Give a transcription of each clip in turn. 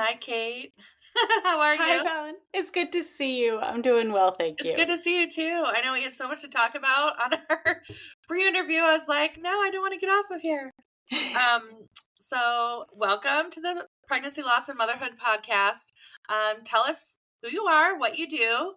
Hi, Kate. How are Hi, you? Vallen. It's good to see you. I'm doing well, thank It's good you. to see you too. I know we had so much to talk about on our pre-interview. I was like, no, I don't want to get off of here. Um, so welcome to the Pregnancy, Loss, and Motherhood podcast. Tell us who you are, what you do.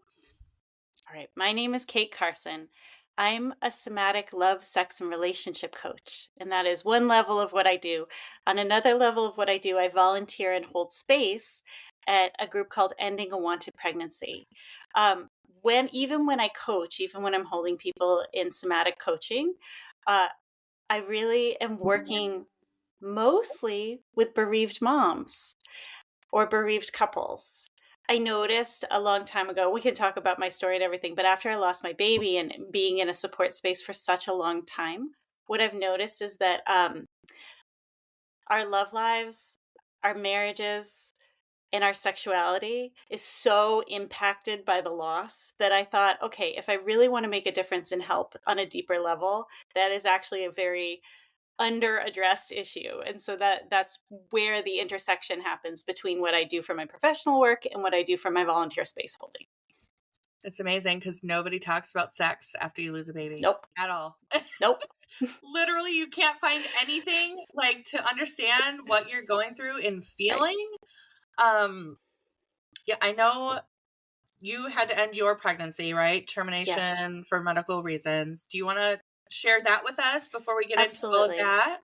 All right, my name is Kate Carson. I'm a somatic love, sex, and relationship coach, and that is one level of what I do. On another level of what I do, I volunteer and hold space at a group called Ending a Wanted Pregnancy. Even when I coach, even when I'm holding people in somatic coaching, uh, I really am working mostly with bereaved moms or bereaved couples. I noticed a long time ago, we can talk about my story and everything, but after I lost my baby and being in a support space for such a long time, what I've noticed is that our love lives, our marriages, and our sexuality is so impacted by the loss that I thought, okay, if I really want to make a difference and help on a deeper level, that is actually a very under addressed issue. And so that's where the intersection happens between what I do for my professional work and what I do for my volunteer space holding. It's amazing because nobody talks about sex after you lose a baby Nope. at all. Nope. Literally, you can't find anything like to understand what you're going through and Right. feeling. Yeah, I know you had to end your pregnancy, right? Yes. Termination for medical reasons. Do you want to share that with us before we get into all of Absolutely. that?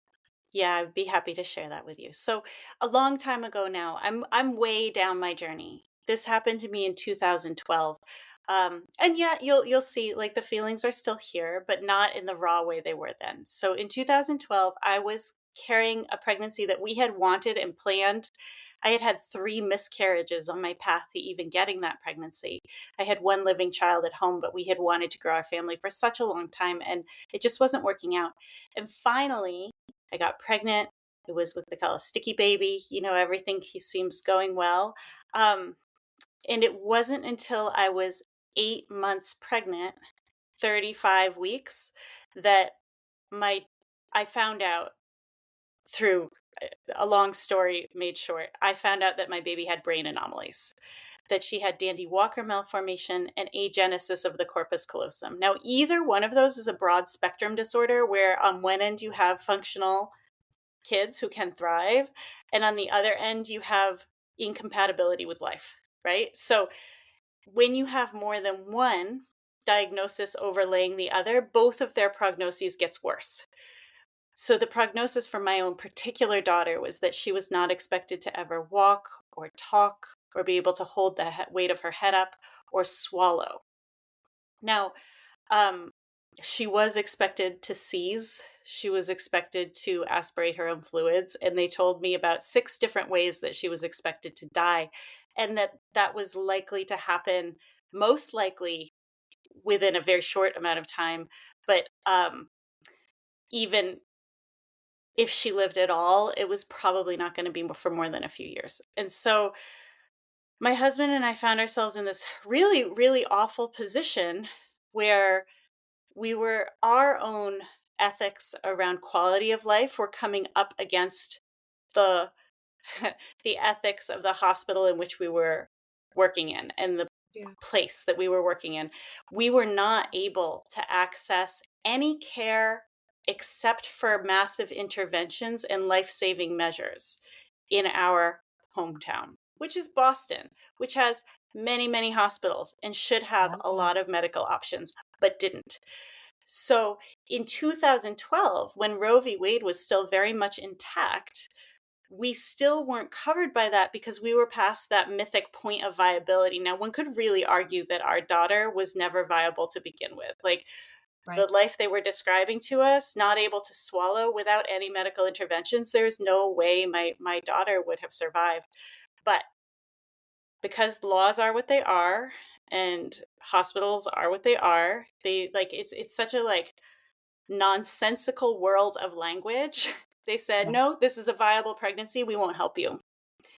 Yeah, I'd be happy to share that with you. So, a long time ago now, I'm way down my journey. This happened to me in 2012. And yet you'll see like the feelings are still here, but not in the raw way they were then. So in 2012, I was carrying a pregnancy that we had wanted and planned. I had had 3 miscarriages on my path to even getting that pregnancy. I had one living child at home, but we had wanted to grow our family for such a long time and it just wasn't working out. And finally, I got pregnant. It was what they call a sticky baby. Everything he seems going well. Um, and it wasn't until I was 8 months pregnant, 35 weeks, that my I found out through a long story made short. I found out that my baby had brain anomalies, that she had Dandy Walker malformation and agenesis of the corpus callosum. Now, either one of those is a broad spectrum disorder where on one end you have functional kids who can thrive, and on the other end you have incompatibility with life, right? So when you have more than one diagnosis overlaying the other, both of their prognoses gets worse. So the prognosis for my own particular daughter was that she was not expected to ever walk or talk or be able to hold the weight of her head up or swallow. Now, um, she was expected to seize. She was expected to aspirate her own fluids. And they told me about 6 different ways that she was expected to die. And that was likely to happen, most likely within a very short amount of time. But even if she lived at all, it was probably not going to be for more than a few years. And so my husband and I found ourselves in this really, really awful position where our own ethics around quality of life were coming up against the the ethics of the hospital in which we were working in and the Yeah. place that we were working in. We were not able to access any care except for massive interventions and life-saving measures in our hometown, which is Boston, which has many, many hospitals and should have a Yeah. lot of medical options, but didn't. So in 2012, when Roe v. Wade was still very much intact, we still weren't covered by that because we were past that mythic point of viability. Now, one could really argue that our daughter was never viable to begin with. Like Right. the life they were describing to us, not able to swallow without any medical interventions, there's no way my daughter would have survived. But because laws are what they are and hospitals are what they are, it's such a nonsensical world of language. They said, Yeah. no, this is a viable pregnancy. We won't help you.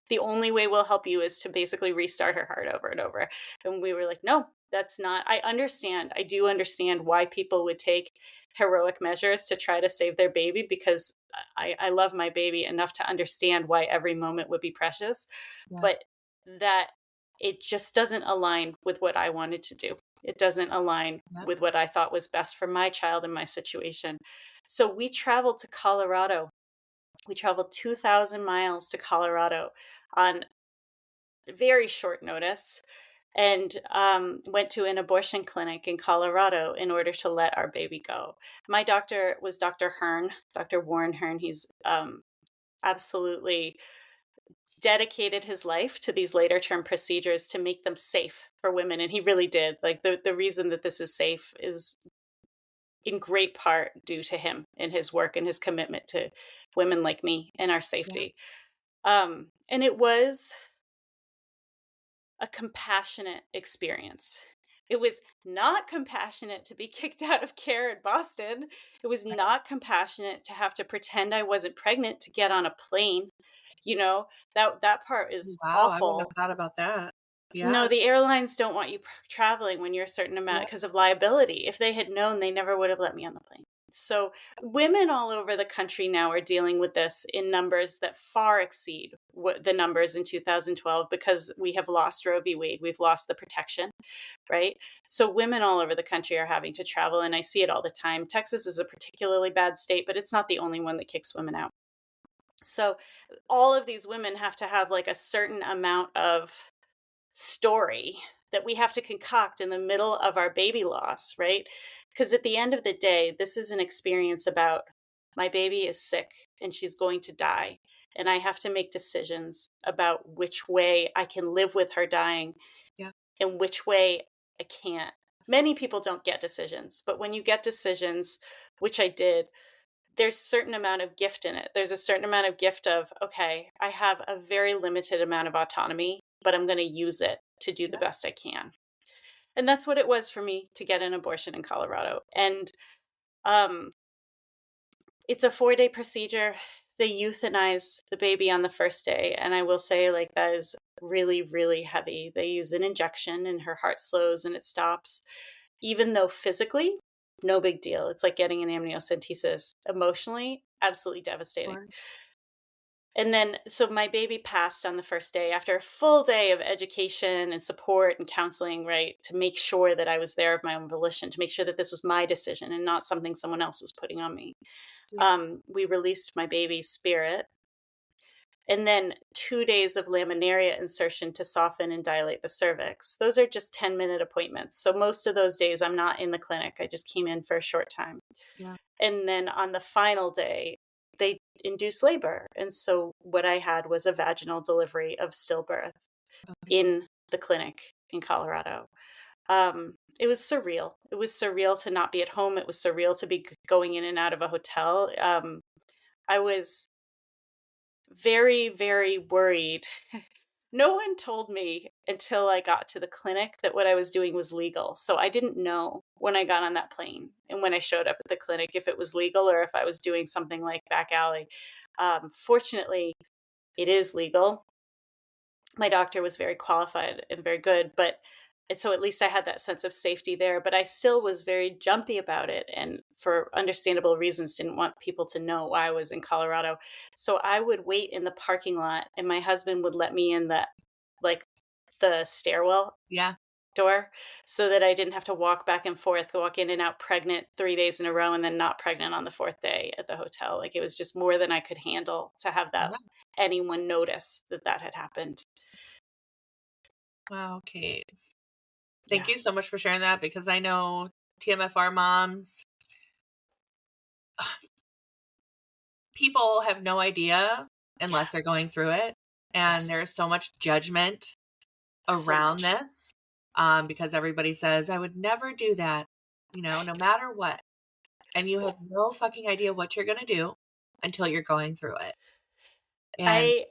The only way we'll help you is to basically restart her heart over and over. And we were like, no, That's not, I do understand why people would take heroic measures to try to save their baby, because I love my baby enough to understand why every moment would be precious, Yeah. but that it just doesn't align with what I wanted to do. It doesn't align Yep. with what I thought was best for my child and my situation. So we traveled to Colorado. We traveled 2,000 miles to Colorado on very short notice, and went to an abortion clinic in Colorado in order to let our baby go. My doctor was Dr. Hearn, Dr. Warren Hearn. He's absolutely dedicated his life to these later term procedures to make them safe for women. And he really did. Like the reason that this is safe is in great part due to him and his work and his commitment to women like me and our Yeah. safety. And it was a compassionate experience. It was not compassionate to be kicked out of care in Boston. It was Right. not compassionate to have to pretend I wasn't pregnant to get on a plane. You know, that part is Wow, I wouldn't have awful. thought about that. No, Yeah. the airlines don't want you traveling when you're a certain amount Yep. because of liability. If they had known, they never would have let me on the plane. So, women all over the country now are dealing with this in numbers that far exceed what the numbers in 2012, because we have lost Roe v. Wade. We've lost the protection, right? So, women all over the country are having to travel, and I see it all the time. Texas is a particularly bad state, but it's not the only one that kicks women out. So, all of these women have to have like a certain amount of story that we have to concoct in the middle of our baby loss, right? Because at the end of the day, this is an experience about my baby is sick and she's going to die. And I have to make decisions about which way I can live with her dying Yeah. and which way I can't. Many people don't get decisions, but when you get decisions, which I did, there's a certain amount of gift in it. There's a certain amount of gift of, okay, I have a very limited amount of autonomy, but I'm going to use it to do the Yeah. best I can. And that's what it was for me to get an abortion in Colorado. And um, it's a 4-day procedure. They euthanize the baby on the first day. And I will say, like, that is really, really heavy. They use an injection and her heart slows and it stops, even though physically, no big deal. It's like getting an amniocentesis. Emotionally, absolutely Of devastating. course. And then, so my baby passed on the first day after a full day of education and support and counseling, right? To make sure that I was there of my own volition, to make sure that this was my decision and not something someone else was putting on me. Yeah. We released my baby's spirit. And then 2 days of laminaria insertion to soften and dilate the cervix. Those are just 10-minute appointments. So most of those days I'm not in the clinic. I just came in for a short time. Yeah. And then on the final day, they induce labor. And so what I had was a vaginal delivery of stillbirth Okay. in the clinic in Colorado. It was surreal. It was surreal to not be at home. It was surreal to be going in and out of a hotel. I was very, very worried. No one told me until I got to the clinic that what I was doing was legal. So I didn't know when I got on that plane and when I showed up at the clinic if it was legal or if I was doing something like back alley. Fortunately, it is legal. My doctor was very qualified and very good, but and so at least I had that sense of safety there, but I still was very jumpy about it, and for understandable reasons didn't want people to know why I was in Colorado. So I would wait in the parking lot and my husband would let me in the stairwell Yeah. door so that I didn't have to walk back and forth, walk in and out pregnant 3 days in a row and then not pregnant on the fourth day at the hotel. Like, it was just more than I could handle to have that Yeah. anyone notice that had happened. Wow, Kate. Thank Yeah. you so much for sharing that, because I know TMFR moms, people have no idea Yeah. unless they're going through it. And Yes. there's so much judgment So around much. this, because everybody says, I would never do that, no Right. matter what. And you Yes. have no fucking idea what you're going to do until you're going through it. And I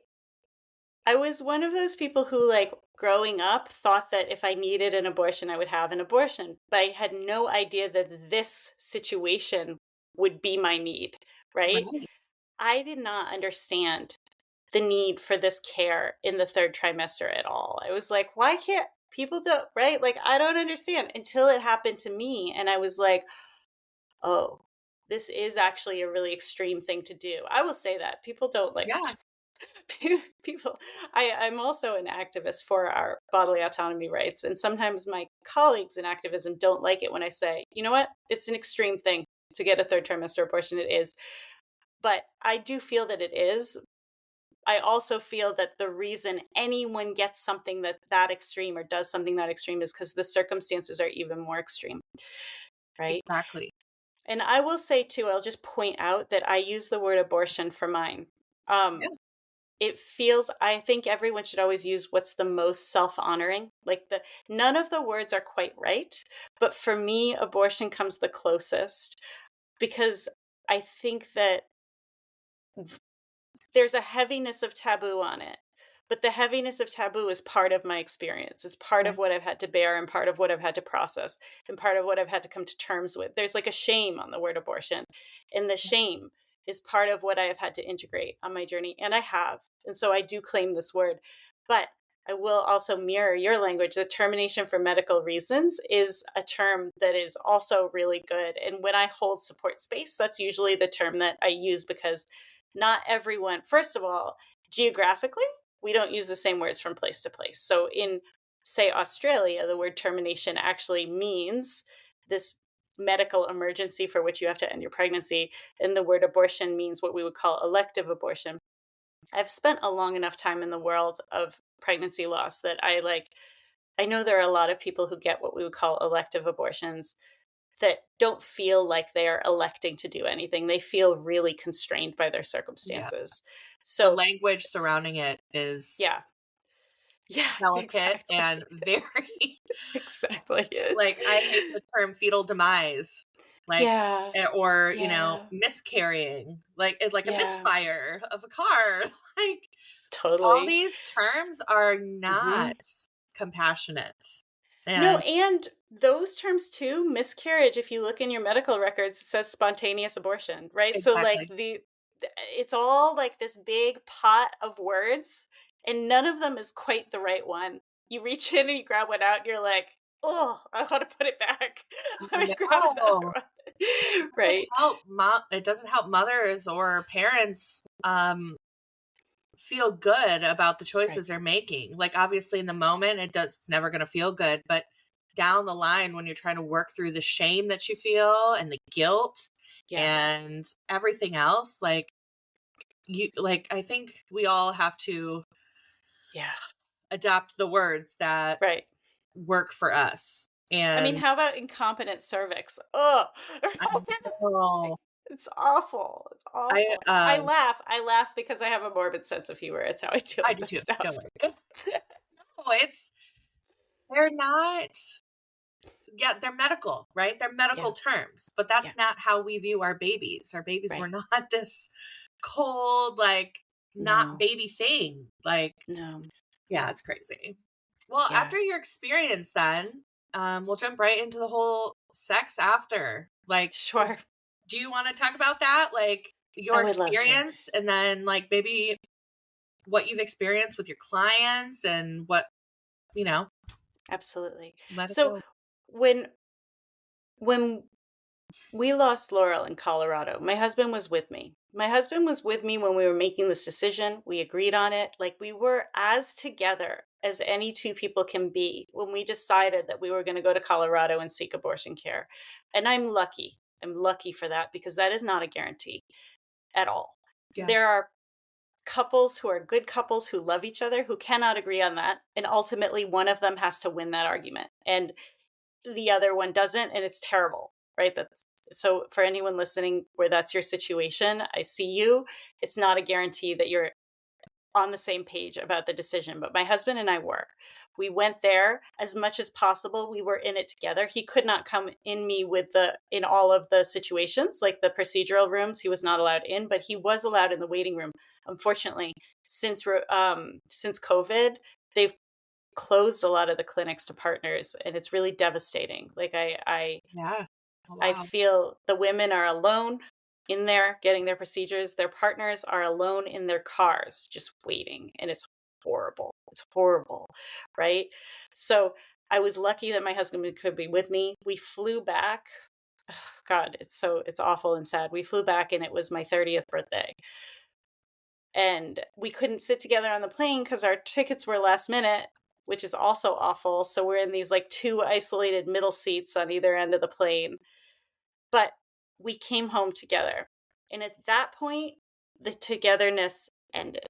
I was one of those people who, like, growing up, thought that if I needed an abortion, I would have an abortion. But I had no idea that this situation would be my need, right? right. I did not understand the need for this care in the third trimester at all. I was like, why can't People don't, right? Like, I don't understand until it happened to me. And I was like, oh, this is actually a really extreme thing to do. I will say that people don't like Yeah, people. I'm also an activist for our bodily autonomy rights. And sometimes my colleagues in activism don't like it when I say, you know what? It's an extreme thing to get a third trimester abortion. It is. But I do feel that it is. I also feel that the reason anyone gets something that extreme or does something that extreme is because the circumstances are even more extreme, right? exactly. And I will say too, I'll just point out that I use the word abortion for mine. Um, Yeah, it feels, I think everyone should always use what's the most self-honoring. Like none of the words are quite right, but for me, abortion comes the closest because I think that there's a heaviness of taboo on it. But the heaviness of taboo is part of my experience. It's part yeah, of what I've had to bear and part of what I've had to process and part of what I've had to come to terms with. There's like a shame on the word abortion. And the shame is part of what I have had to integrate on my journey. And I have. And so I do claim this word. But I will also mirror your language. The termination for medical reasons is a term that is also really good. And when I hold support space, that's usually the term that I use because not everyone, first of all, geographically, we don't use the same words from place to place. So in, say, Australia, the word termination actually means this medical emergency for which you have to end your pregnancy. And the word abortion means what we would call elective abortion. I've spent a long enough time in the world of pregnancy loss that I know there are a lot of people who get what we would call elective abortions that don't feel like they're electing to do anything. They feel really constrained by their yeah. circumstances. The So, language surrounding it is yeah. Yeah, delicate exactly. and very Exactly. like, I hate the term fetal demise, like, Yeah. or, Yeah. miscarrying, like a Yeah. misfire of a car, like, all Totally. these terms are Hmm. not compassionate, No, and and those terms too, miscarriage, if you look in your medical records, it says spontaneous abortion, right? So like exactly. it's all like this big pot of words and none of them is quite the right one. You reach in and you grab one out and you're like, "Oh, I want to put it back." Let me grab another No, one. it doesn't Right. help it doesn't help mothers or parents, feel good about the Right. choices they're making. Like, obviously in the moment it's never going to feel good, but down the line when you're trying to work through the shame that you feel and the guilt Yes. and everything else, I think we all have to Yeah. adapt the words that Right. work for us. I mean, And how about incontinent cervix? Oh, I know it's awful. It's I awful. um I laugh because I have a morbid sense of humor. It's how I deal I with do this too. Don't stuff. worry. No, they're not. Yeah, they're medical, right? They're Yeah. medical terms, but Yeah. that's not how we view our babies. Our babies were Right. not this cold, like, not No. baby thing. Like, No. yeah, it's crazy. Well, Yeah. after your experience, then, we'll jump right into the whole sex after. Like, Sure. do you want to talk about that? Like, I your would love to. experience, and then, like, maybe what you've experienced with your clients and what, you know, Absolutely. let it So go. when when we lost Laurel in Colorado, my husband was with me. My husband was with me when we were making this decision. We agreed on it. Like we were as together as any two people can be when we decided that we were going to go to Colorado and seek abortion care. And I'm lucky. I'm lucky for that because that is not a guarantee at all. Yeah. There are couples who are good couples who love each other who cannot agree on that. And ultimately, one of them has to win that argument. And the other one doesn't, and it's terrible, right? That's so for anyone listening where that's your situation, I see you. It's not a guarantee that you're on the same page about the decision, but my husband and I were. We went there as much as possible. We were in it together. He could not come in me with in all of the situations, like the procedural rooms. He was not allowed in, but he was allowed in the waiting room. Unfortunately, since COVID, they've closed a lot of the clinics to partners, and it's really devastating. Like Yeah. Oh, I wow. feel the women are alone in there getting their procedures. Their partners are alone in their cars just waiting, and it's horrible. It's horrible, right? So I was lucky that my husband could be with me. We flew back. Ugh, God, it's awful and sad. We flew back and it was my 30th birthday. And we couldn't sit together on the plane because our tickets were last minute, which is also awful. So we're in these like two isolated middle seats on either end of the plane. But we came home together. And at that point, the togetherness ended.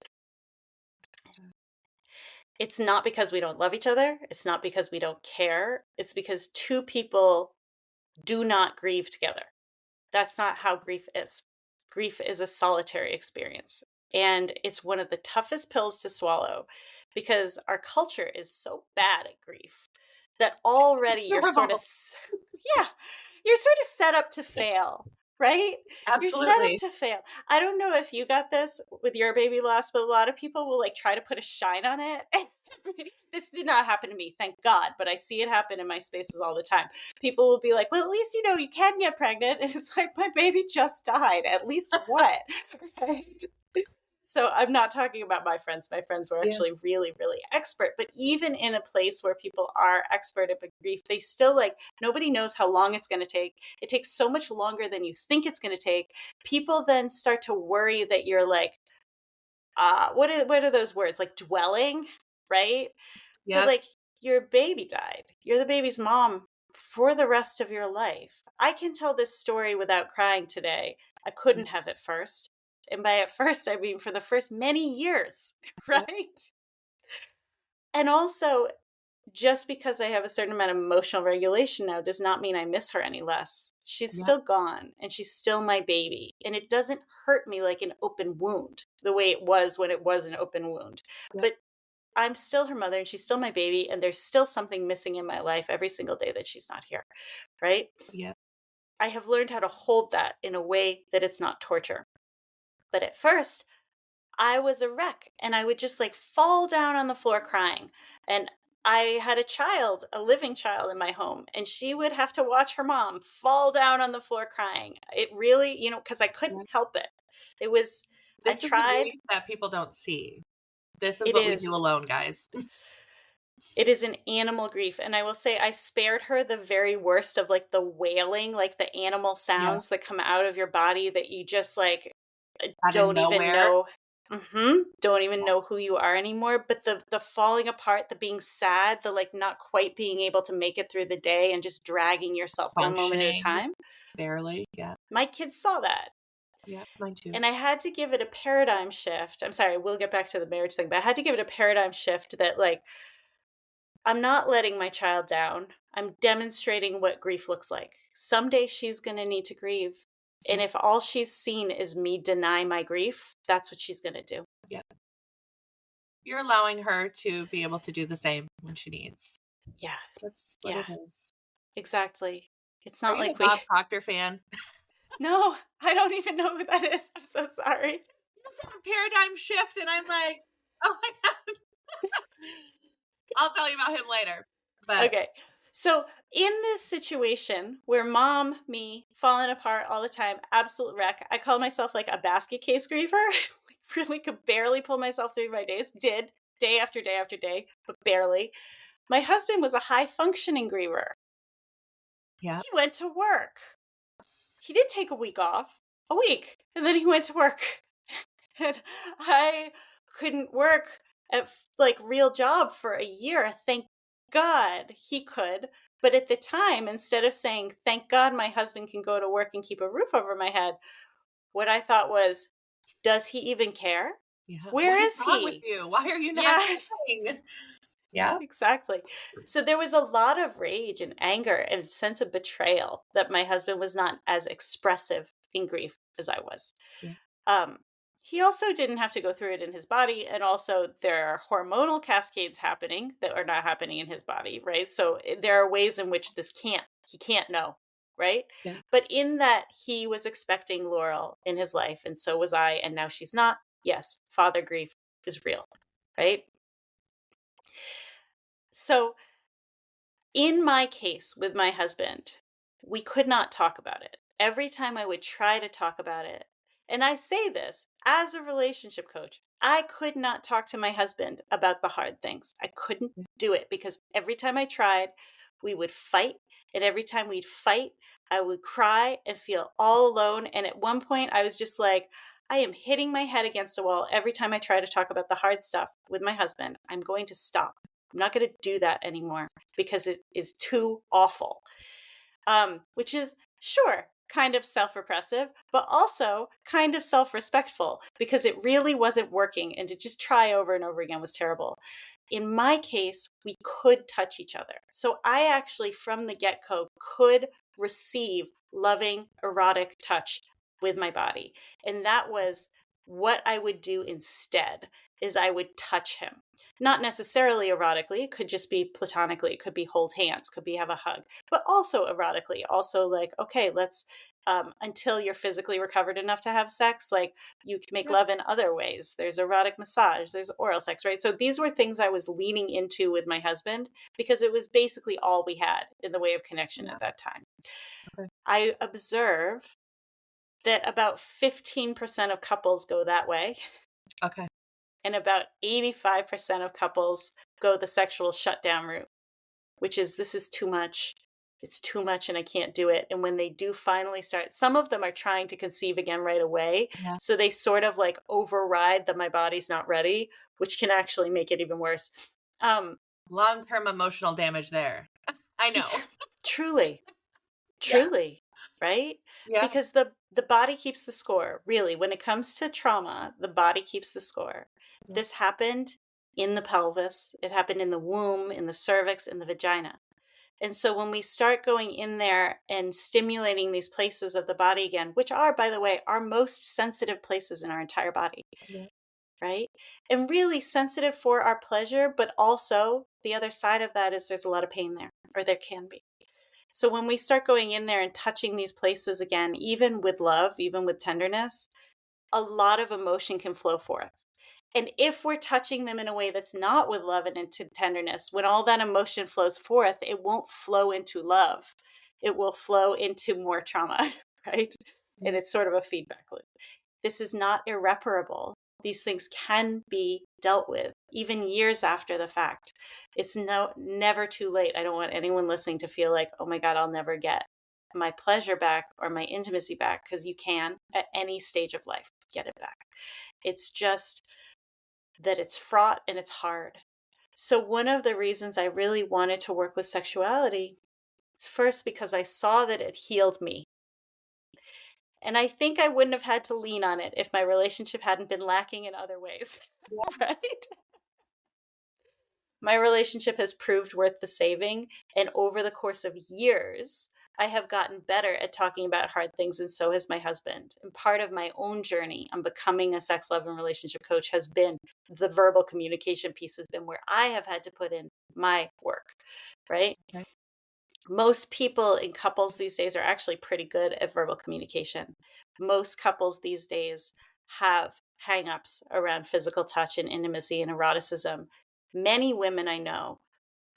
It's not because we don't love each other. It's not because we don't care. It's because two people do not grieve together. That's not how grief is. Grief is a solitary experience. And it's one of the toughest pills to swallow because our culture is so bad at grief that already you're sort of, yeah, you're sort of set up to fail, right? You're set up Absolutely. to fail. I don't know if you got this with your baby loss, but a lot of people will like try to put a shine on it. This did not happen to me, thank God, but I see it happen in my spaces all the time. People will be like, well, at least you know you can get pregnant. And it's like, my baby just died. At least what? Right? So I'm not talking about my friends. My friends were actually really, really expert. But even in a place where people are expert at grief, they still like, nobody knows how long it's going to take. It takes so much longer than you think it's going to take. People then start to worry that you're like, what are those words? Like dwelling, right? But Yep. like your baby died. You're the baby's mom for the rest of your life. I can tell this story without crying today. I couldn't have at first. And by at first, I mean for the first many years, right? And also, just because I have a certain amount of emotional regulation now does not mean I miss her any less. She's still gone and she's still my baby. And it doesn't hurt me like an open wound the way it was when it was an open wound. But I'm still her mother and she's still my baby. And there's still something missing in my life every single day that she's not here. Right? Yeah. I have learned how to hold that in a way that it's not torture. But at first, I was a wreck and I would just like fall down on the floor crying. And I had a child, a living child in my home, and she would have to watch her mom fall down on the floor crying. It really, because I couldn't help it. It was, I This is the tried. grief that people don't see. This is It what we do is. alone, guys. It is an animal grief. And I will say I spared her the very worst of like the wailing, like the animal sounds that come out of your body that you just like Out of don't even nowhere. know. Don't even know who you are anymore. But the falling apart, the being sad, the like not quite being able to make it through the day and just dragging yourself one moment at a Functioning. time. Barely. Yeah. My kids saw that. Yeah. Mine too. And I had to give it a paradigm shift. I'm sorry, we'll get back to the marriage thing, but I had to give it a paradigm shift that like, I'm not letting my child down. I'm demonstrating what grief looks like. Someday she's going to need to grieve. And if all she's seen is me deny my grief, that's what she's going to do. Yeah. You're allowing her to be able to do the same when she needs. Yeah. That's what it is. Exactly. It's Are not you like a Bob Proctor fan? No, I don't even know who that is. I'm so sorry. It's a paradigm shift, and I'm like, oh my God. I'll tell you about him later. But Okay. So in this situation where mom, me, falling apart all the time, absolute wreck, I call myself like a basket case griever. Really could barely pull myself through my days. Did day after day after day, but barely. My husband was a high functioning griever. yeah, He went to work. He did take a week off, and then he went to work. And I couldn't work at like real job for a year. Thank God he could. But at the time, instead of saying, thank God my husband can go to work and keep a roof over my head, what I thought was, does he even care? yeah. Where what is wrong with he? you? Why are you not Yes, caring? Yeah, exactly. So there was a lot of rage and anger and sense of betrayal that my husband was not as expressive in grief as I was. Yeah. He also didn't have to go through it in his body. And also there are hormonal cascades happening that are not happening in his body, right? So there are ways in which he can't know, right? Yeah. But in that he was expecting Laurel in his life and so was I, and now she's not. Yes, father grief is real, right? So in my case with my husband, we could not talk about it. Every time I would try to talk about it, and I say this as a relationship coach, I could not talk to my husband about the hard things. I couldn't do it because every time I tried, we would fight. And every time we'd fight, I would cry and feel all alone. And at one point, I was just like, I am hitting my head against a wall every time I try to talk about the hard stuff with my husband. I'm going to stop. I'm not going to do that anymore because it is too awful. Which is, sure, kind of self-repressive, but also kind of self-respectful because it really wasn't working, and to just try over and over again was terrible. In my case, we could touch each other. So I actually, from the get-go, could receive loving, erotic touch with my body. And that was what I would do instead, is I would touch him. Not necessarily erotically, it could just be platonically, it could be hold hands, could be have a hug, but also erotically, also like, okay, let's, until you're physically recovered enough to have sex, like you can make love in other ways. There's erotic massage, there's oral sex, right? So these were things I was leaning into with my husband because it was basically all we had in the way of connection at that time. Okay. I observe that about 15% of couples go that way. Okay. And about 85% of couples go the sexual shutdown route, which is, this is too much. It's too much and I can't do it. And when they do finally start, some of them are trying to conceive again right away. Yeah. So they sort of like override that my body's not ready, which can actually make it even worse. Long-term emotional damage there. I know. Yeah, truly. Truly, right? Yeah. Because the body keeps the score. Really, when it comes to trauma, the body keeps the score. Yeah. This happened in the pelvis, it happened in the womb, in the cervix, in the vagina. And so when we start going in there and stimulating these places of the body again, which are, by the way, our most sensitive places in our entire body, Yeah. right? And really sensitive for our pleasure, but also the other side of that is there's a lot of pain there, or there can be. So when we start going in there and touching these places again, even with love, even with tenderness, a lot of emotion can flow forth. And if we're touching them in a way that's not with love and into tenderness, when all that emotion flows forth, it won't flow into love. It will flow into more trauma, right? And it's sort of a feedback loop. This is not irreparable. These things can be dealt with even years after the fact. It's never too late. I don't want anyone listening to feel like, oh my God, I'll never get my pleasure back or my intimacy back, because you can at any stage of life get it back. It's just that it's fraught and it's hard. So one of the reasons I really wanted to work with sexuality is first because I saw that it healed me. And I think I wouldn't have had to lean on it if my relationship hadn't been lacking in other ways, right? My relationship has proved worth the saving. And over the course of years, I have gotten better at talking about hard things, and so has my husband. And part of my own journey on becoming a sex, love, and relationship coach has been the verbal communication piece, has been where I have had to put in my work, right? Okay. Most people in couples these days are actually pretty good at verbal communication. Most couples these days have hang-ups around physical touch and intimacy and eroticism. Many women I know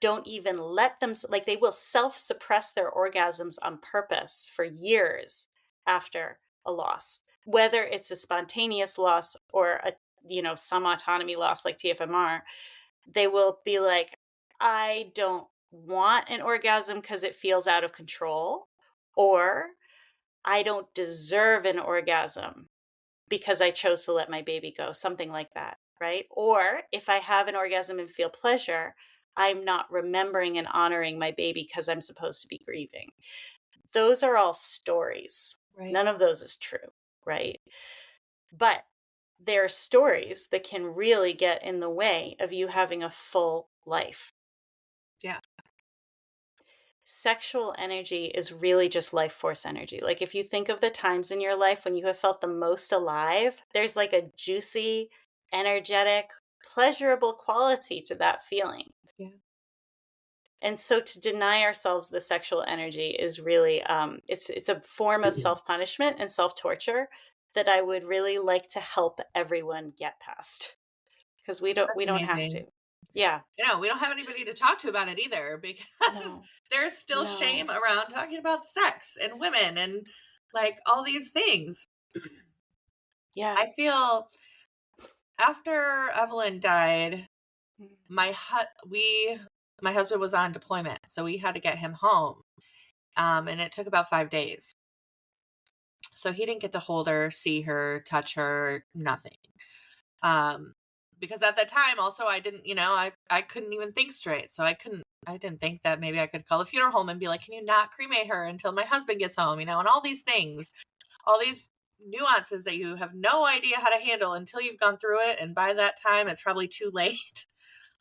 don't even let them, like they will self-suppress their orgasms on purpose for years after a loss, whether it's a spontaneous loss or a, some autonomy loss like TFMR. They will be like, I don't want an orgasm because it feels out of control, or I don't deserve an orgasm because I chose to let my baby go, something like that, right? Or if I have an orgasm and feel pleasure, I'm not remembering and honoring my baby because I'm supposed to be grieving. Those are all stories. Right. None of those is true, right? But there are stories that can really get in the way of you having a full life. Yeah. Sexual energy is really just life force energy. Like if you think of the times in your life when you have felt the most alive, there's like a juicy, energetic, pleasurable quality to that feeling. Yeah. And so to deny ourselves the sexual energy is really, it's a form of self-punishment and self-torture that I would really like to help everyone get past, because we That's don't have amazing. to. Yeah. We don't have anybody to talk to about it either, because No. there's still shame around talking about sex and women and like all these things. Yeah. I feel after Evelyn died, Mm. my husband was on deployment, so we had to get him home. And it took about 5 days. So he didn't get to hold her, see her, touch her, nothing. Because at that time also I didn't, I couldn't even think straight. So I didn't think that maybe I could call the funeral home and be like, can you not cremate her until my husband gets home, and all these things, all these nuances that you have no idea how to handle until you've gone through it. And by that time, it's probably too late.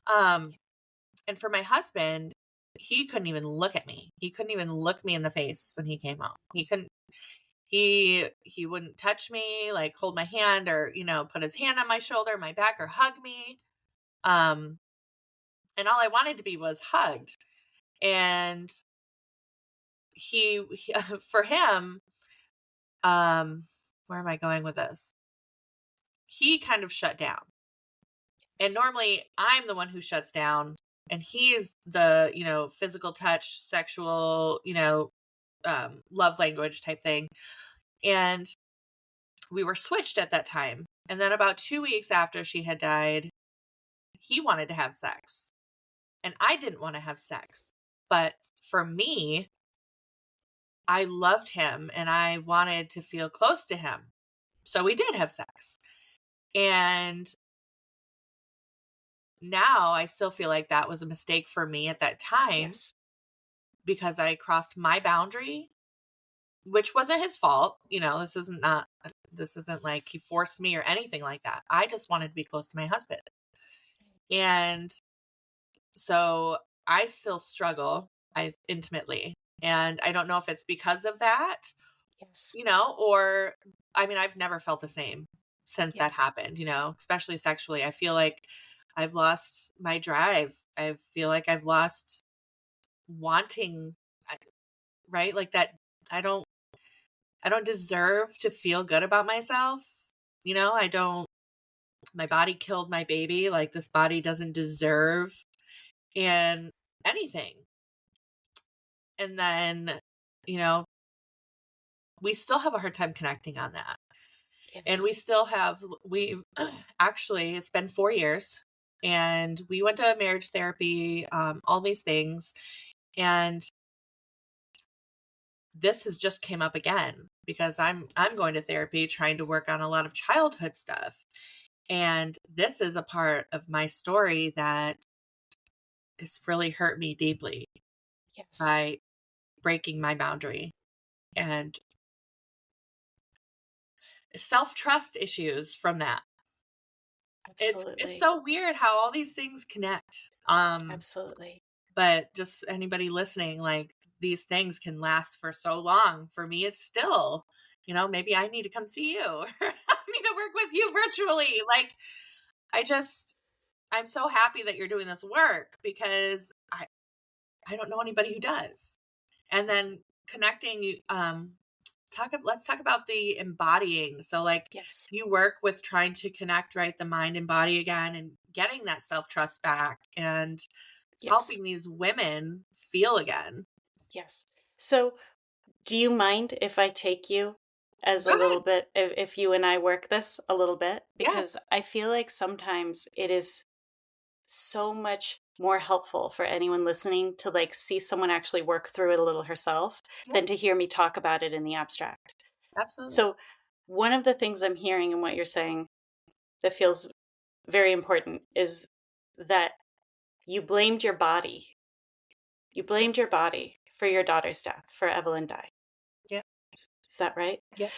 And for my husband, he couldn't even look at me. He couldn't even look me in the face when he came home. He couldn't, he wouldn't touch me, like hold my hand or, put his hand on my shoulder, my back, or hug me. And all I wanted to be was hugged. And he for him, where am I going with this? He kind of shut down. And normally I'm the one who shuts down, and he is the, physical touch, sexual, love language type thing. And we were switched at that time. And then about 2 weeks after she had died, he wanted to have sex. And I didn't want to have sex. But for me, I loved him and I wanted to feel close to him. So we did have sex. And now I still feel like that was a mistake for me at that time. Yes. Because I crossed my boundary, which wasn't his fault. This isn't like he forced me or anything like that. I just wanted to be close to my husband. And so I still struggle intimately. And I don't know if it's because of that, Yes. or I've never felt the same since that Yes. happened, especially sexually. I feel like I've lost my drive. I feel like I've lost wanting, right? Like that. I don't deserve to feel good about myself. My body killed my baby. Like, this body doesn't deserve and anything. And then, we still have a hard time connecting on that. Yes. And we actually, it's been 4 years, and we went to marriage therapy, all these things. And this has just came up again because I'm going to therapy, trying to work on a lot of childhood stuff. And this is a part of my story that has really hurt me deeply. Yes. By breaking my boundary and self-trust issues from that. Absolutely. It's so weird how all these things connect. Absolutely. But just anybody listening, like, these things can last for so long. For me, it's still, maybe I need to come see you. I need to work with you virtually. Like, I'm so happy that you're doing this work because I don't know anybody who does. And then connecting, let's talk about the embodying. So, like, Yes. you work with trying to connect, right, the mind and body again, and getting that self-trust back, and Yes. helping these women feel again. Yes. So, do you mind if I take you as Go a little ahead. bit, if you and I work this a little bit? Yeah, Because I feel like sometimes it is so much more helpful for anyone listening to like see someone actually work through it a little herself yeah, than to hear me talk about it in the abstract. absolutely. So, one of the things I'm hearing in what you're saying that feels very important is that you blamed your body. You blamed your body for your daughter's death, for Evelyn dying. Yeah, Is that right? yeah.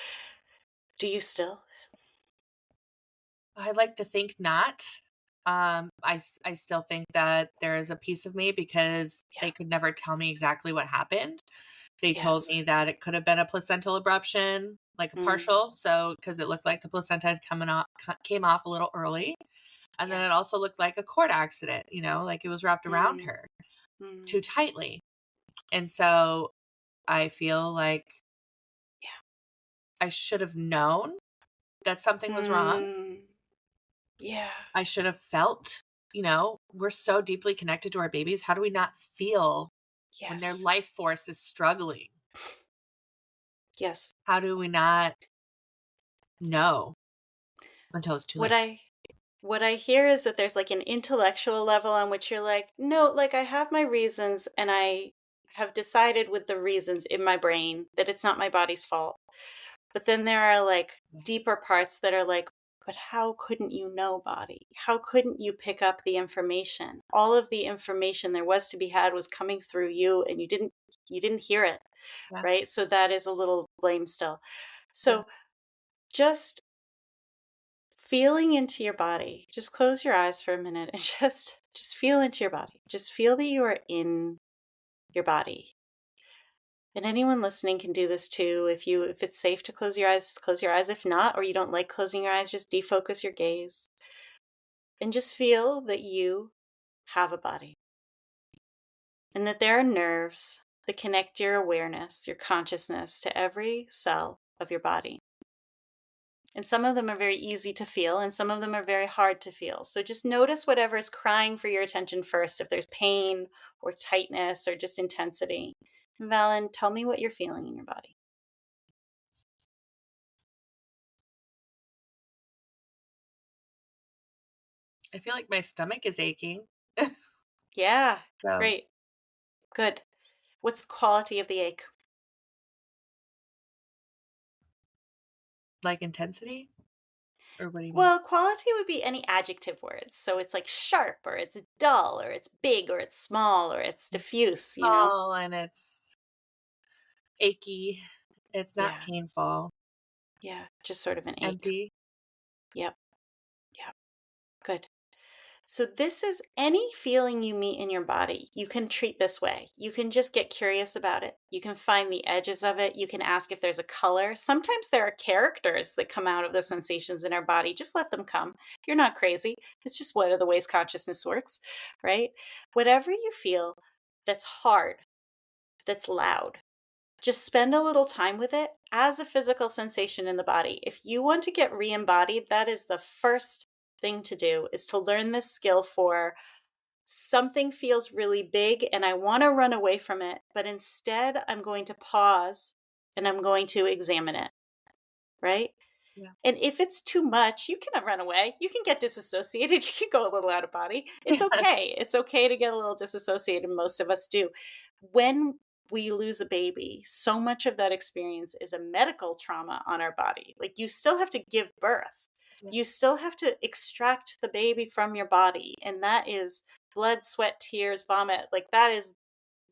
Do you still? I like to think not. I still think that there is a piece of me because Yeah. they could never tell me exactly what happened. They told Yes. me that it could have been a placental abruption, like a partial. So, because it looked like the placenta had came off a little early. And then Yeah. it also looked like a cord accident, like it was wrapped around Mm. her Mm. too tightly. And so I feel like Yeah. I should have known that something was wrong. Mm. Yeah. I should have felt, we're so deeply connected to our babies. How do we not feel when their Yes. life force is struggling? Yes. How do we not know until it's too What late? What I hear is that there's like an intellectual level on which you're like, no, like I have my reasons and I have decided with the reasons in my brain that it's not my body's fault. But then there are like deeper parts that are like, but how couldn't you know, body? How couldn't you pick up the information? All of the information there was to be had was coming through you and you didn't hear it, Yeah. right? So that is a little blame still. Yeah. So just feeling into your body. Just close your eyes for a minute and just feel into your body. Just feel that you are in your body. And anyone listening can do this too. If it's safe to close your eyes, close your eyes. If not, or you don't like closing your eyes, just defocus your gaze and just feel that you have a body and that there are nerves that connect your awareness, your consciousness to every cell of your body. And some of them are very easy to feel, and some of them are very hard to feel. So just notice whatever is crying for your attention first, if there's pain or tightness or just intensity. And Vallen, tell me what you're feeling in your body. I feel like my stomach is aching. Yeah, So, great. Good. What's the quality of the ache? like intensity? Or what do you mean? Well, quality would be any adjective words. So it's like sharp, or it's dull, or it's big, or it's small, or it's diffuse, you know? Small and it's achy. It's not Yeah, painful. yeah, just sort of an ache. Empty. Yep, yep, good. So, this is any feeling you meet in your body, you can treat this way. You can just get curious about it. You can find the edges of it. You can ask if there's a color. Sometimes there are characters that come out of the sensations in our body. Just let them come. You're not crazy. It's just one of the ways consciousness works, right? Whatever you feel that's hard, that's loud, just spend a little time with it as a physical sensation in the body. If you want to get re-embodied, that is the first thing to do, is to learn this skill for something feels really big and I want to run away from it, but instead I'm going to pause and I'm going to examine it, right? Yeah. And if it's too much, you cannot run away. You can get disassociated. You can go a little out of body. It's Yeah. okay. It's okay to get a little disassociated. Most of us do. When we lose a baby, so much of that experience is a medical trauma on our body. Like, you still have to give birth. Yeah. You still have to extract the baby from your body. And that is blood, sweat, tears, vomit. Like, that is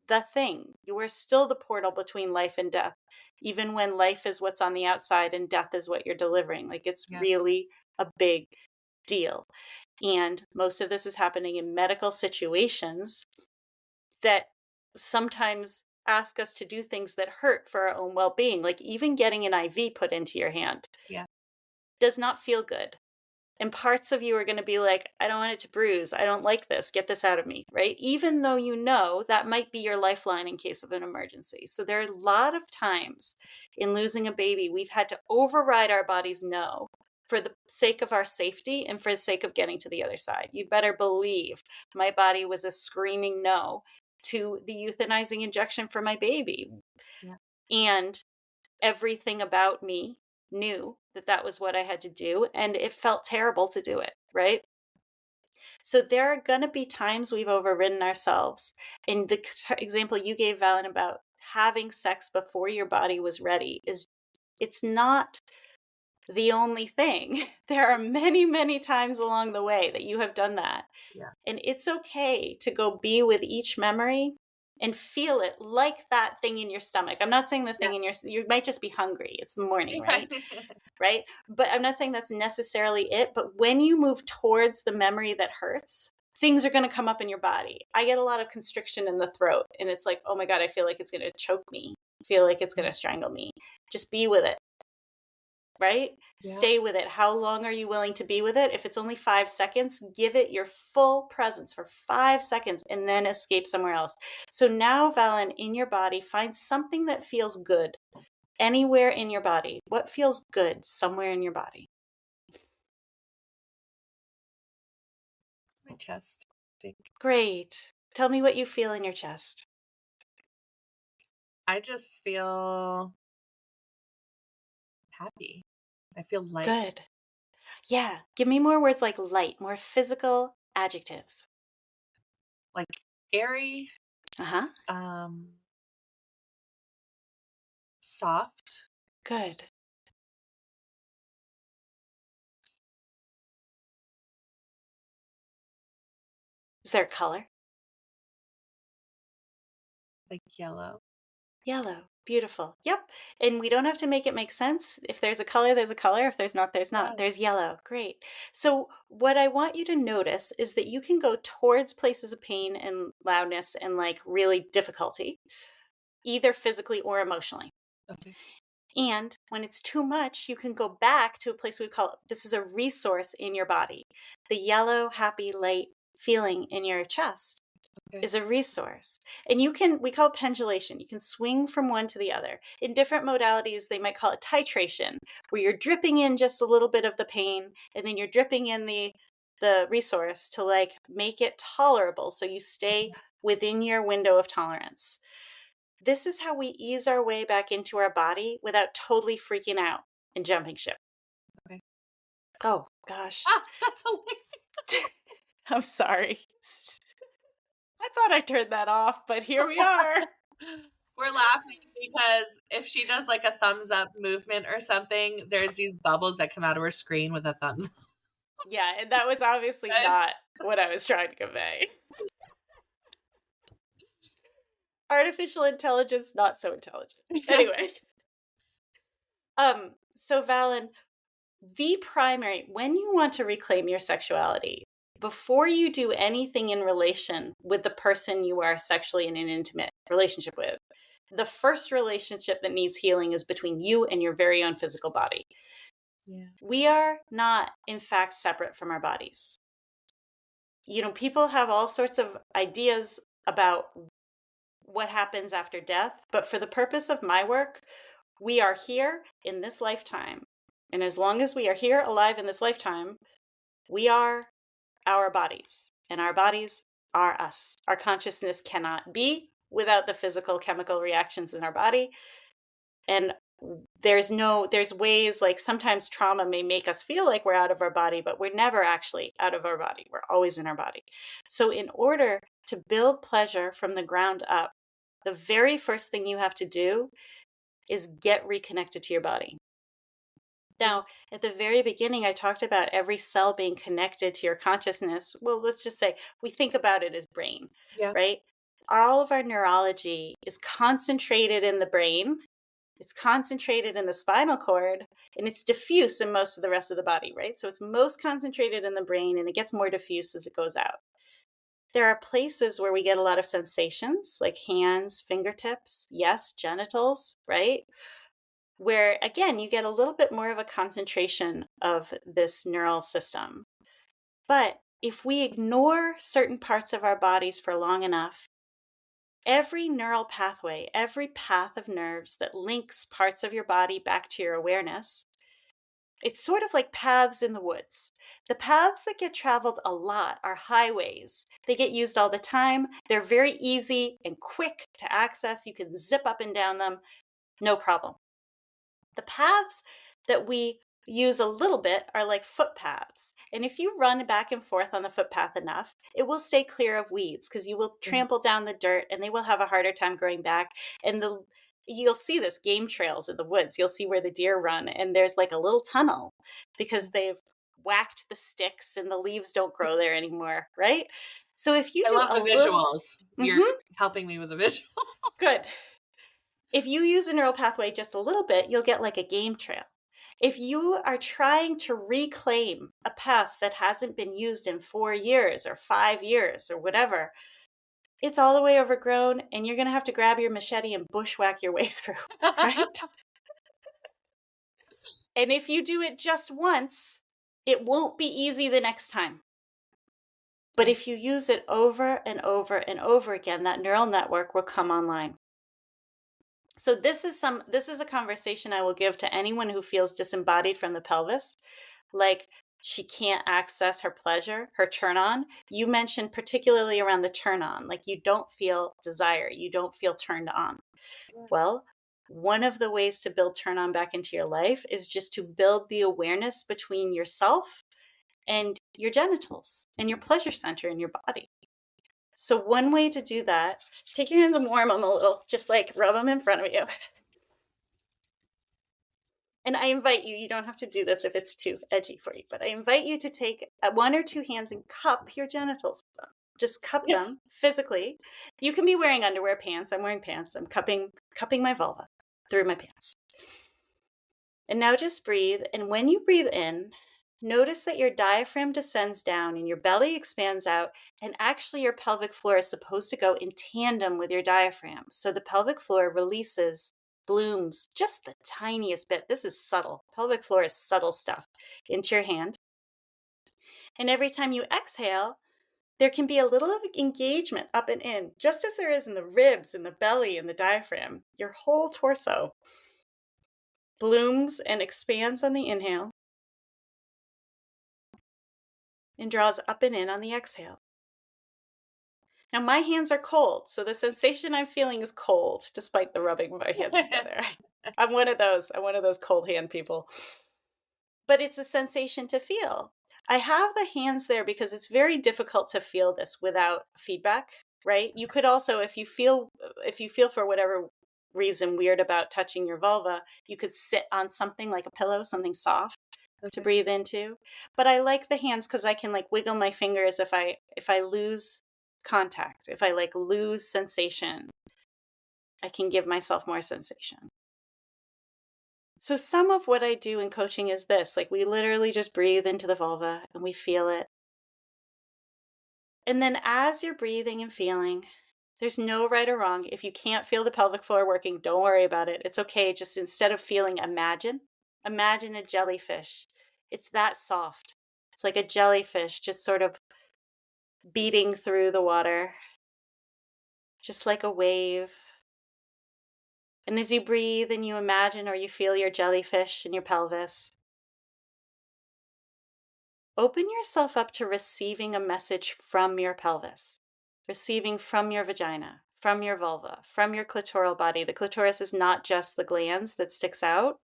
the thing. You are still the portal between life and death, even when life is what's on the outside and death is what you're delivering. Like, it's Yeah. really a big deal. And most of this is happening in medical situations that sometimes ask us to do things that hurt for our own well-being. Like, even getting an IV put into your hand Yeah. does not feel good. And parts of you are going to be like, I don't want it to bruise. I don't like this. Get this out of me, right? Even though you know that might be your lifeline in case of an emergency. So there are a lot of times in losing a baby, we've had to override our body's no for the sake of our safety and for the sake of getting to the other side. You better believe my body was a screaming no to the euthanizing injection for my baby. Yeah. And everything about me knew that that was what I had to do, and it felt terrible to do it, right? So there are going to be times we've overridden ourselves. And the example you gave, Valen, about having sex before your body was ready, is it's not the only thing. There are many, many times along the way that you have done that. Yeah. And it's okay to go be with each memory and feel it like that thing in your stomach. I'm not saying the thing in you might just be hungry. It's the morning, Yeah. right? Right? But I'm not saying that's necessarily it. But when you move towards the memory that hurts, things are going to come up in your body. I get a lot of constriction in the throat, and it's like, oh my God, I feel like it's going to choke me. I feel like it's going to strangle me. Just be with it. Right? Yeah. Stay with it. How long are you willing to be with it? If it's only 5 seconds, give it your full presence for 5 seconds and then escape somewhere else. So now, Valen, in your body, find something that feels good anywhere in your body. What feels good somewhere in your body? My chest. I think. Great. Tell me what you feel in your chest. I just feel happy. I feel light. Good. Yeah. Give me more words like light, more physical adjectives. Like airy, Uh-huh. soft, Good. Is there a color? like yellow. Yellow. Beautiful. Yep. And we don't have to make it make sense. If there's a color, there's a color. If there's not, there's not. Yeah. There's yellow. Great. So, what I want you to notice is that you can go towards places of pain and loudness and like really difficulty, either physically or emotionally. Okay. And when it's too much, you can go back to a place we call this is a resource in your body. The yellow, happy, light feeling in your chest Okay. is a resource. And we call it pendulation. You can swing from one to the other. In different modalities, they might call it titration, where you're dripping in just a little bit of the pain and then you're dripping in the resource to like make it tolerable so you stay within your window of tolerance. This is how we ease our way back into our body without totally freaking out and jumping ship. Okay. Oh, gosh. That's hilarious. I'm sorry. I thought I turned that off, but here we are. We're laughing because if she does like a thumbs up movement or something, there's these bubbles that come out of her screen with a thumbs up. Yeah, and that was obviously not what I was trying to convey. Artificial intelligence, not so intelligent. Anyway. So Valen, when you want to reclaim your sexuality, before you do anything in relation with the person you are sexually in an intimate relationship with, the first relationship that needs healing is between you and your very own physical body. Yeah. We are not, in fact, separate from our bodies. People have all sorts of ideas about what happens after death, but for the purpose of my work, we are here in this lifetime. And as long as we are here alive in this lifetime, we are our bodies, and our bodies are us. Our consciousness cannot be without the physical chemical reactions in our body. And there's ways like sometimes trauma may make us feel like we're out of our body, but we're never actually out of our body. We're always in our body. So in order to build pleasure from the ground up, the very first thing you have to do is get reconnected to your body. Now, at the very beginning, I talked about every cell being connected to your consciousness. Well, let's just say we think about it as brain, Yeah. right? All of our neurology is concentrated in the brain. It's concentrated in the spinal cord, and it's diffuse in most of the rest of the body, right? So it's most concentrated in the brain, and it gets more diffuse as it goes out. There are places where we get a lot of sensations, like hands, fingertips, yes, genitals, right? Where, again, you get a little bit more of a concentration of this neural system. But if we ignore certain parts of our bodies for long enough, every neural pathway, every path of nerves that links parts of your body back to your awareness, it's sort of like paths in the woods. The paths that get traveled a lot are highways. They get used all the time. They're very easy and quick to access. You can zip up and down them, no problem. The paths that we use a little bit are like footpaths. And if you run back and forth on the footpath enough, it will stay clear of weeds because you will trample down the dirt and they will have a harder time growing back. And you'll see this game trails in the woods. You'll see where the deer run and there's like a little tunnel because they've whacked the sticks and the leaves don't grow there anymore, right? So if you I do love a the little visuals. You're helping me with the visual. good. If you use a neural pathway just a little bit, you'll get like a game trail. If you are trying to reclaim a path that hasn't been used in 4 years or 5 years or whatever, it's all the way overgrown and you're going to have to grab your machete and bushwhack your way through, right? And if you do it just once, it won't be easy the next time. But if you use it over and over and over again, that neural network will come online. So this is a conversation I will give to anyone who feels disembodied from the pelvis, like she can't access her pleasure, her turn on. You mentioned particularly around the turn on, like you don't feel desire, you don't feel turned on. Well, one of the ways to build turn on back into your life is just to build the awareness between yourself and your genitals and your pleasure center in your body. So one way to do that, take your hands and warm them a little, just like rub them in front of you. And I invite you, you don't have to do this if it's too edgy for you, but I invite you to take one or two hands and cup your genitals with them. Just cup them physically. You can be wearing underwear, pants. I'm wearing pants. I'm cupping my vulva through my pants. And now just breathe. And when you breathe in, notice that your diaphragm descends down and your belly expands out. And actually, your pelvic floor is supposed to go in tandem with your diaphragm. So the pelvic floor releases, blooms just the tiniest bit. This is subtle. Pelvic floor is subtle stuff into your hand. And every time you exhale, there can be a little of engagement up and in, just as there is in the ribs and the belly and the diaphragm. Your whole torso blooms and expands on the inhale and draws up and in on the exhale. Now my hands are cold, so the sensation I'm feeling is cold, despite the rubbing my hands together. I'm one of those cold hand people. But it's a sensation to feel. I have the hands there because it's very difficult to feel this without feedback, right? You could also, if you feel for whatever reason weird about touching your vulva, you could sit on something like a pillow, something soft to breathe into. But I like the hands because I can like wiggle my fingers if I lose contact, if I like lose sensation, I can give myself more sensation. So some of what I do in coaching is this, like we literally just breathe into the vulva and we feel it. And then as you're breathing and feeling, there's no right or wrong. If you can't feel the pelvic floor working, don't worry about it. It's okay. Just instead of feeling, imagine a jellyfish. It's that soft. It's like a jellyfish just sort of beating through the water, just like a wave. And as you breathe and you imagine or you feel your jellyfish in your pelvis, open yourself up to receiving a message from your pelvis, receiving from your vagina, from your vulva, from your clitoral body. The clitoris is not just the glands that sticks out.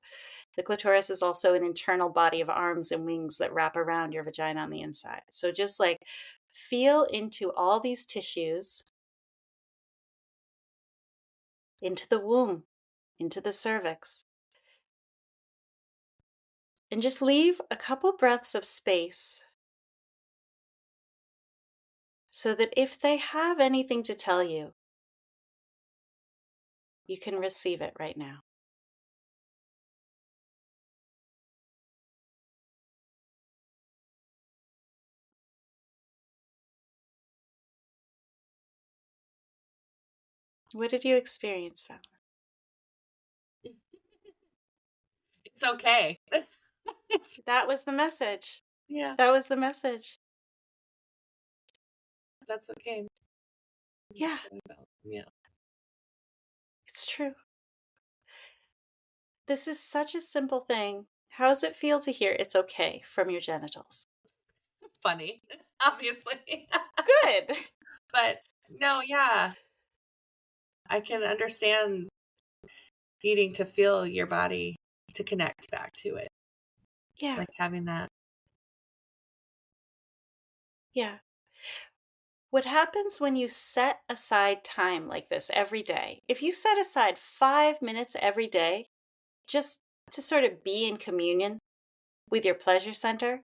The clitoris is also an internal body of arms and wings that wrap around your vagina on the inside. So just like feel into all these tissues, into the womb, into the cervix. And just leave a couple breaths of space so that if they have anything to tell you, you can receive it right now. What did you experience, Val? It's okay. That was the message. Yeah. That was the message. That's okay. Yeah. Yeah. It's true. This is such a simple thing. How does it feel to hear it's okay from your genitals? Funny, obviously. Good. But no, yeah. I can understand needing to feel your body to connect back to it. Yeah. Like having that. Yeah. What happens when you set aside time like this every day? If you set aside 5 minutes every day just to sort of be in communion with your pleasure center,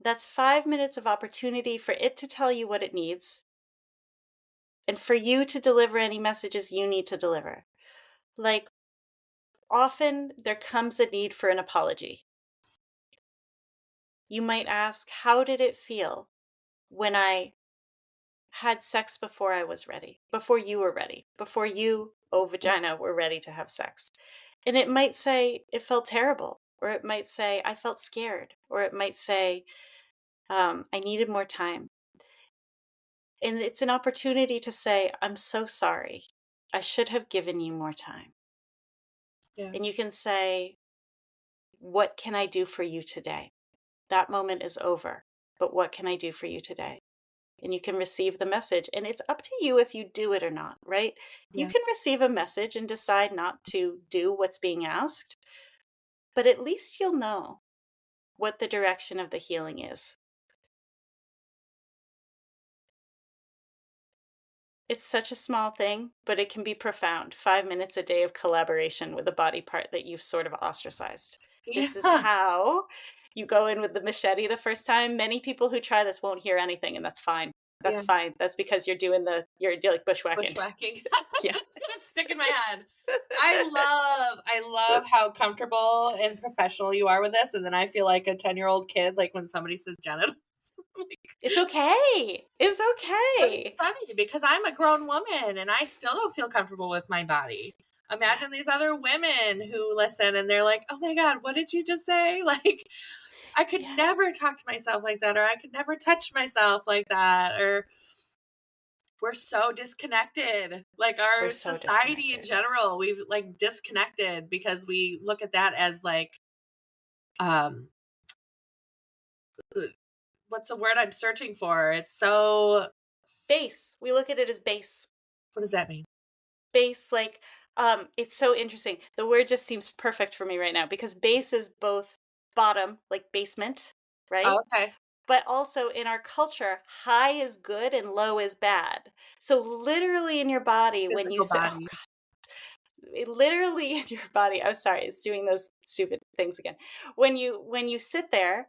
that's 5 minutes of opportunity for it to tell you what it needs and for you to deliver any messages you need to deliver. Like, often there comes a need for an apology. You might ask, how did it feel when I had sex before I was ready, before you were ready, before you, oh vagina, were ready to have sex? And it might say, it felt terrible. Or it might say, I felt scared. Or it might say, I needed more time. And it's an opportunity to say, I'm so sorry. I should have given you more time. Yeah. And you can say, what can I do for you today? That moment is over. But what can I do for you today? and you can receive the message. And it's up to you if you do it or not, right? You Yeah. can receive a message and decide not to do what's being asked, but at least you'll know what the direction of the healing is. It's such a small thing, but it can be profound. 5 minutes a day of collaboration with a body part that you've sort of ostracized. This is Yeah. how you go in with the machete the first time. Many people who try this won't hear anything, and that's fine. That's Yeah. fine. That's because you're like bushwhacking. Bushwhacking. Yeah. It's gonna stick in my head. I love how comfortable and professional you are with this, and then I feel like a 10-year-old kid, like when somebody says genitals. It's okay. It's But it's okay. funny because I'm a grown woman and I still don't feel comfortable with my body. Imagine these other women who listen and they're like, oh my God, what did you just say? Like, I could Yeah. never talk to myself like that, or I could never touch myself like that, or we're so disconnected. Like our We're so society in disconnected. general, we've like disconnected because we look at that as like, um, what's the word I'm searching for? It's so, Base. We look at it as base. what does that mean? Base, like, it's so interesting. The word just seems perfect for me right now because base is both bottom, like basement, right? Oh, okay. But also in our culture, high is good and low is bad. So literally in your body, when you Physical say, oh body. God, literally in your body, I'm sorry, it's doing those stupid things again. When you sit there,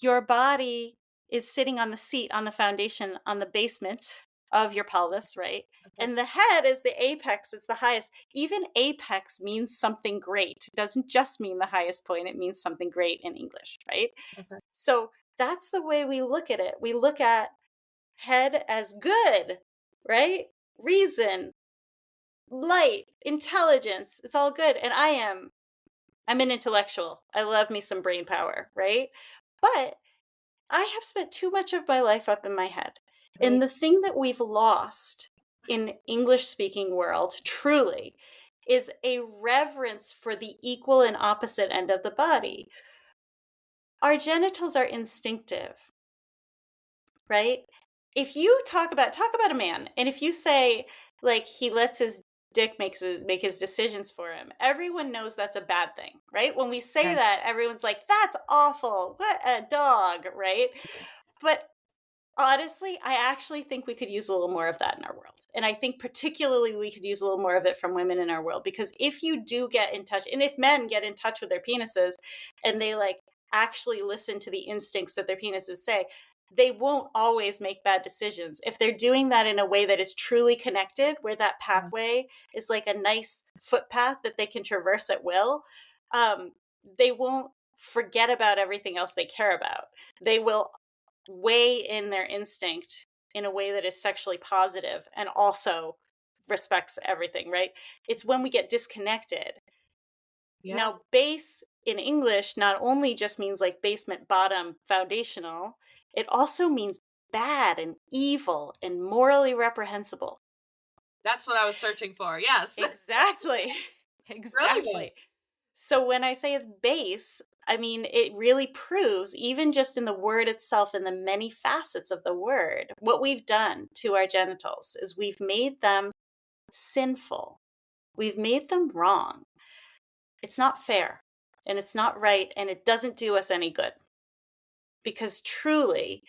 your body is sitting on the seat, on the foundation, on the basement of your pelvis, right? Okay. And the head is the apex, it's the highest. Even apex means something great. It doesn't just mean the highest point, it means something great in English, right? Okay. So that's the way we look at it. We look at head as good, right? Reason, light, intelligence, it's all good. And I'm an intellectual. I love me some brain power, right? But I have spent too much of my life up in my head. Right. And the thing that we've lost in English speaking world truly is a reverence for the equal and opposite end of the body. Our genitals are instinctive, right? If you talk about a man, and if you say like he lets his dick make his decisions for him, everyone knows that's a bad thing, right? When we say Okay. that, everyone's like, that's awful. What a dog, right? But honestly, I actually think we could use a little more of that in our world. And I think particularly we could use a little more of it from women in our world, because if you do get in touch, and if men get in touch with their penises and they like actually listen to the instincts that their penises say, they won't always make bad decisions. If they're doing that in a way that is truly connected, where that pathway is like a nice footpath that they can traverse at will, they won't forget about everything else they care about. They will weigh in their instinct in a way that is sexually positive and also respects everything, right? It's when we get disconnected. Yeah. Now, base in English not only just means like basement, bottom, foundational, it also means bad and evil and morally reprehensible. That's what I was searching for. Yes. Exactly. Brilliant. Exactly. So when I say it's base, I mean, it really proves, even just in the word itself and the many facets of the word, what we've done to our genitals is we've made them sinful. We've made them wrong. It's not fair and it's not right, and it doesn't do us any good. Because truly,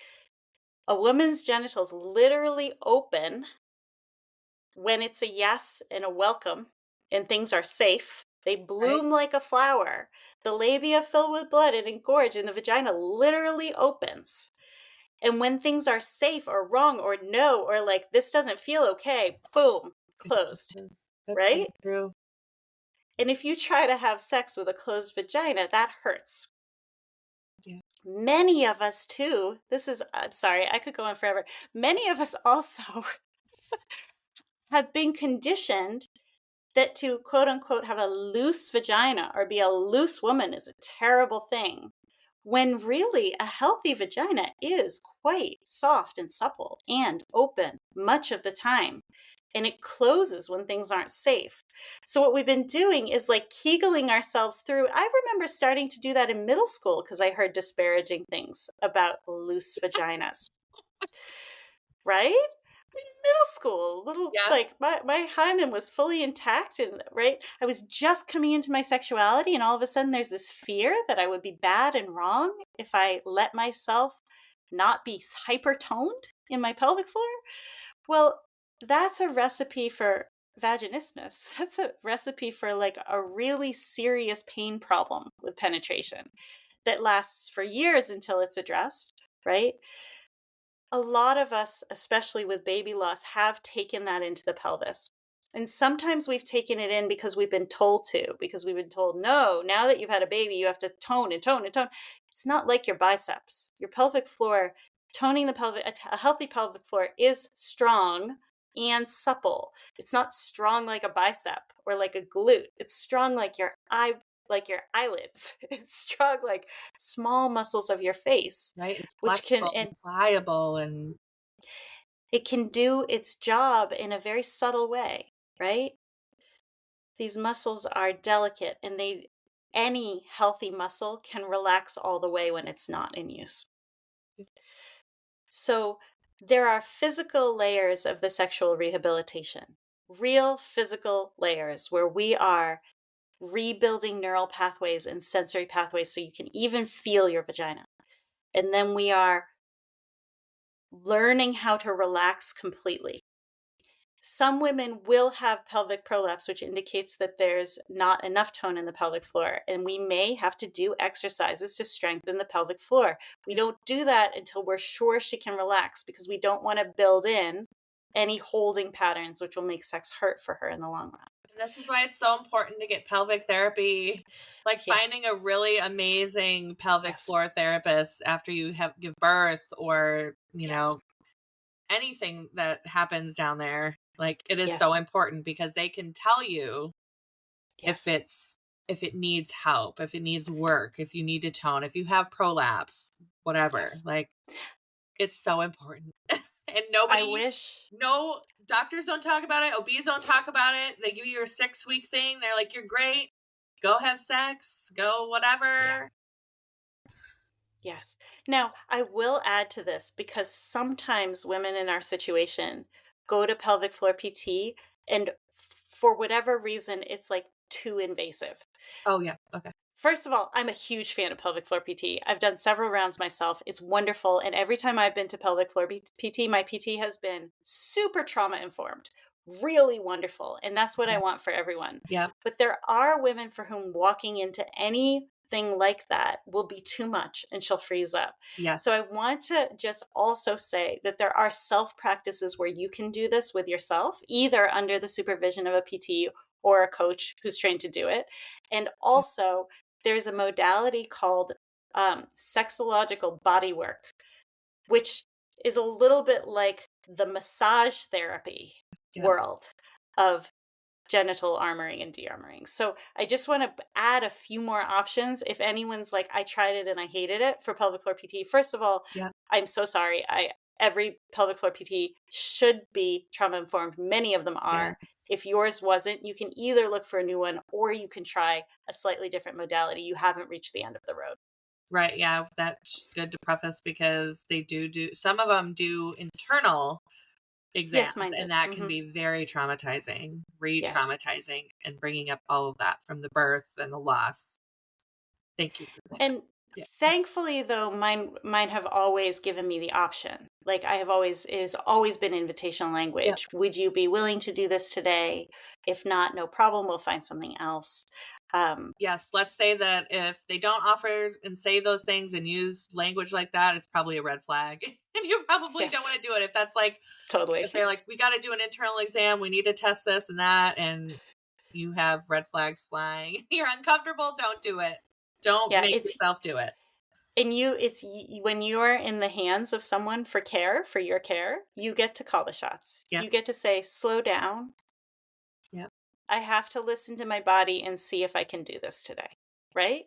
a woman's genitals literally open when it's a yes and a welcome and things are safe. They bloom like a flower. The labia fill with blood and engorge, and the vagina literally opens. And when things are safe or wrong or no, or like this doesn't feel okay, boom, closed, That's so right? true. And if you try to have sex with a closed vagina, that hurts. Yeah. Many of us, too, I'm sorry, I could go on forever. Many of us also have been conditioned that to quote unquote have a loose vagina or be a loose woman is a terrible thing, when really a healthy vagina is quite soft and supple and open much of the time. And it closes when things aren't safe. So what we've been doing is like kegeling ourselves through. I remember starting to do that in middle school because I heard disparaging things about loose vaginas. right? In middle school, little Yeah. like my hymen was fully intact, and right, I was just coming into my sexuality, and all of a sudden there's this fear that I would be bad and wrong if I let myself not be hyper toned in my pelvic floor. Well, that's a recipe for vaginismus. That's a recipe for like a really serious pain problem with penetration that lasts for years until it's addressed, right? A lot of us, especially with baby loss, have taken that into the pelvis. And sometimes we've taken it in because we've been told to, because we've been told, no, now that you've had a baby, you have to tone and tone and tone. It's not like your biceps. Your pelvic floor, toning the pelvic, a healthy pelvic floor is strong and supple. It's not strong like a bicep or like a glute. It's strong like your eyelids. It's strong like small muscles of your face, Right. It's which can, flexible and and pliable and it can do its job in a very subtle way, right? These muscles are delicate, and any healthy muscle can relax all the way when it's not in use. So there are physical layers of the sexual rehabilitation, real physical layers where we are rebuilding neural pathways and sensory pathways so you can even feel your vagina. And then we are learning how to relax completely. Some women will have pelvic prolapse, which indicates that there's not enough tone in the pelvic floor, and we may have to do exercises to strengthen the pelvic floor. We don't do that until we're sure she can relax, because we don't want to build in any holding patterns, which will make sex hurt for her in the long run. And this is why it's so important to get pelvic therapy. Like Yes. finding a really amazing pelvic Yes. floor therapist after you have give birth or, Yes. anything that happens down there. Like it is so Yes. important because they can tell you if Yes. it needs help, if it needs work, if you need to tone, if you have prolapse, whatever. Yes. Like it's so important. And I wish. no doctors don't talk about it. OBs don't talk about it. They give you your 6-week thing. They're like, you're great. Go have sex. Go Yeah. whatever. Yes. Now, I will add to this, because sometimes women in our situation go to pelvic floor PT, and for whatever reason, it's like too invasive. Oh yeah. Okay. First of all, I'm a huge fan of pelvic floor PT. I've done several rounds myself. It's wonderful. And every time I've been to pelvic floor PT, my PT has been super trauma informed, really wonderful. And that's what I Yeah. want for everyone. Yeah. But there are women for whom walking into anything like that will be too much, and she'll freeze up. Yes. So I want to just also say that there are self practices where you can do this with yourself, either under the supervision of a PT or a coach who's trained to do it. And also, there's a modality called sexological body work, which is a little bit like the massage therapy Yeah. world of genital armoring and de-armoring. So I just want to add a few more options. If anyone's like, I tried it and I hated it for pelvic floor PT, first of all, Yeah. I'm so sorry. Every pelvic floor PT should be trauma informed. Many of them are. Yes. If yours wasn't, you can either look for a new one, or you can try a slightly different modality. You haven't reached the end of the road. Right. Yeah. That's good to preface because they do some of them do internal exams, Yes, mine and did. that can be very traumatizing, Yes. re-traumatizing, and bringing up all of that from the birth and the loss. Thank you for that. And Yeah. thankfully, though, mine have always given me the option. Like, it has always been invitational language. Yeah. Would you be willing to do this today? If not, no problem. We'll find something else. Yes, let's say that if they don't offer and say those things and use language like that, it's probably a red flag. And you probably don't Yes, want to do it if that's like, totally. if they're like, we got to do an internal exam, we need to test this and that, and you have red flags flying, you're uncomfortable, don't do it. Don't Yeah, make yourself do it. when you're in the hands of someone for your care, you get to call the shots. Yeah. You get to say, slow down. Yeah. I have to listen to my body and see if I can do this today. Right?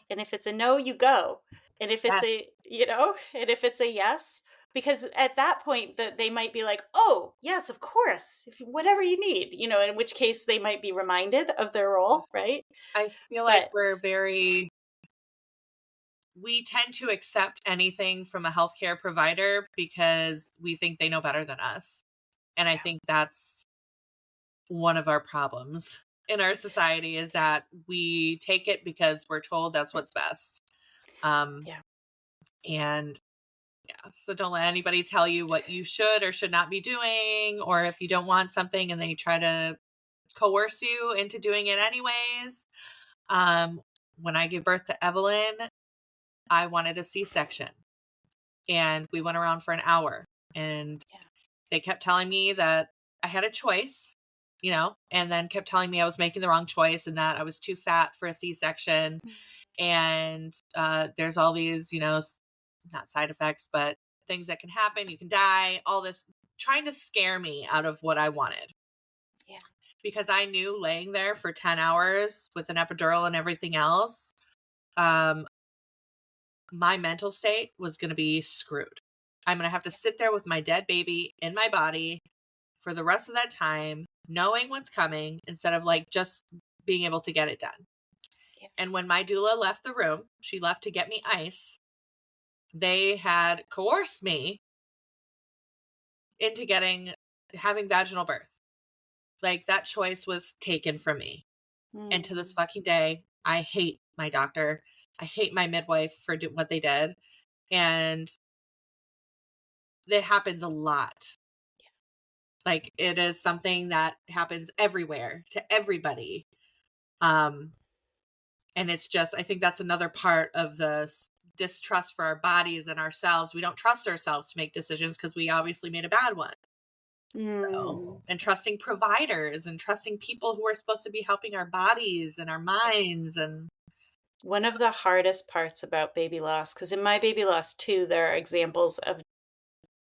And if it's a no, you go. And if it's Yes. and if it's a yes, because at that point that they might be like, oh, yes, of course, whatever you need, in which case they might be reminded of their role, right? I feel like But we're very we tend to accept anything from a healthcare provider because we think they know better than us. And I think that's one of our problems in our society, is that we take it because we're told that's what's best. Yeah. And yeah, so don't let anybody tell you what you should or should not be doing, or if you don't want something and they try to coerce you into doing it anyways. When I gave birth to Evelyn, I wanted a C-section, and we went around for an hour, and they kept telling me that I had a choice, and then kept telling me I was making the wrong choice and that I was too fat for a C-section. And there's all these, not side effects, but things that can happen. You can die, all this, trying to scare me out of what I wanted. Yeah. Because I knew laying there for 10 hours with an epidural and everything else, my mental state was going to be screwed. I'm going to have to sit there with my dead baby in my body for the rest of that time, knowing what's coming, instead of like just being able to get it done. Yeah. And when my doula left the room, she left to get me ice. They had coerced me into having vaginal birth. Like, that choice was taken from me. And to this fucking day, I hate my doctor. I hate my midwife for what they did. And it happens a lot. Yeah. Like, it is something that happens everywhere to everybody. And it's just, I think that's another part of the distrust for our bodies and ourselves. We don't trust ourselves to make decisions because we obviously made a bad one. So, and trusting providers and trusting people who are supposed to be helping our bodies and our minds. And one of the hardest parts about baby loss, because in my baby loss too, there are examples of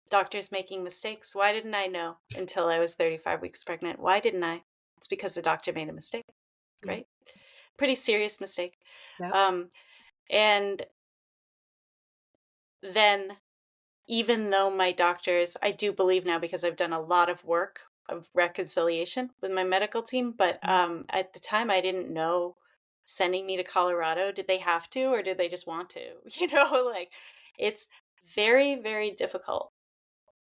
doctors making mistakes. Why didn't I know until I was 35 weeks pregnant? Why didn't I? It's because the doctor made a mistake, right? Pretty serious mistake. Yep. And then, even though my doctors, I do believe now, because I've done a lot of work of reconciliation with my medical team, but at the time I didn't know, sending me to Colorado, did they have to, or did they just want to? Like, it's very, very difficult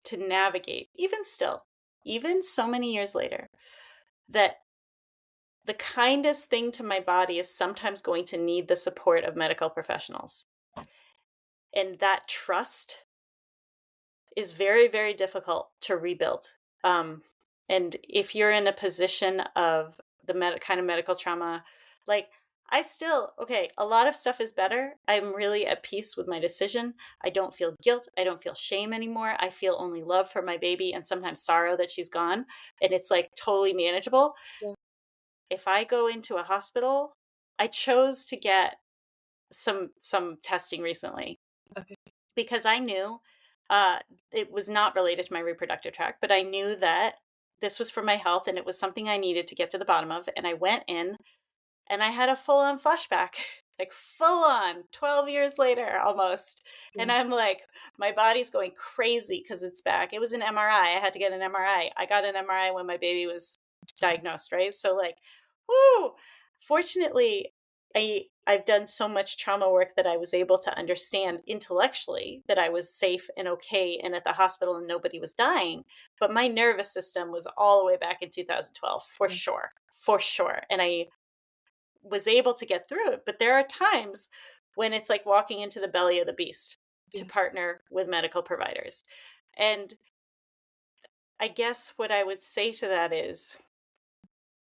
to navigate, even still, even so many years later, that the kindest thing to my body is sometimes going to need the support of medical professionals. And that trust is very, very difficult to rebuild. And if you're in a position of the kind of medical trauma, like, a lot of stuff is better. I'm really at peace with my decision. I don't feel guilt. I don't feel shame anymore. I feel only love for my baby and sometimes sorrow that she's gone. And it's like totally manageable. Yeah. If I go into a hospital, I chose to get some testing recently. Okay. Because I knew it was not related to my reproductive tract, but I knew that this was for my health and it was something I needed to get to the bottom of. And I went in and I had a full-on flashback, like full on 12 years later almost. Yeah. And I'm like, my body's going crazy because it's back. It was an MRI. I had to get an MRI. I got an MRI when my baby was diagnosed, right? So like, whoo! Fortunately, I've done so much trauma work that I was able to understand intellectually that I was safe and okay and at the hospital and nobody was dying. But my nervous system was all the way back in 2012, for sure. And I was able to get through it. But there are times when it's like walking into the belly of the beast to partner with medical providers. And I guess what I would say to that is,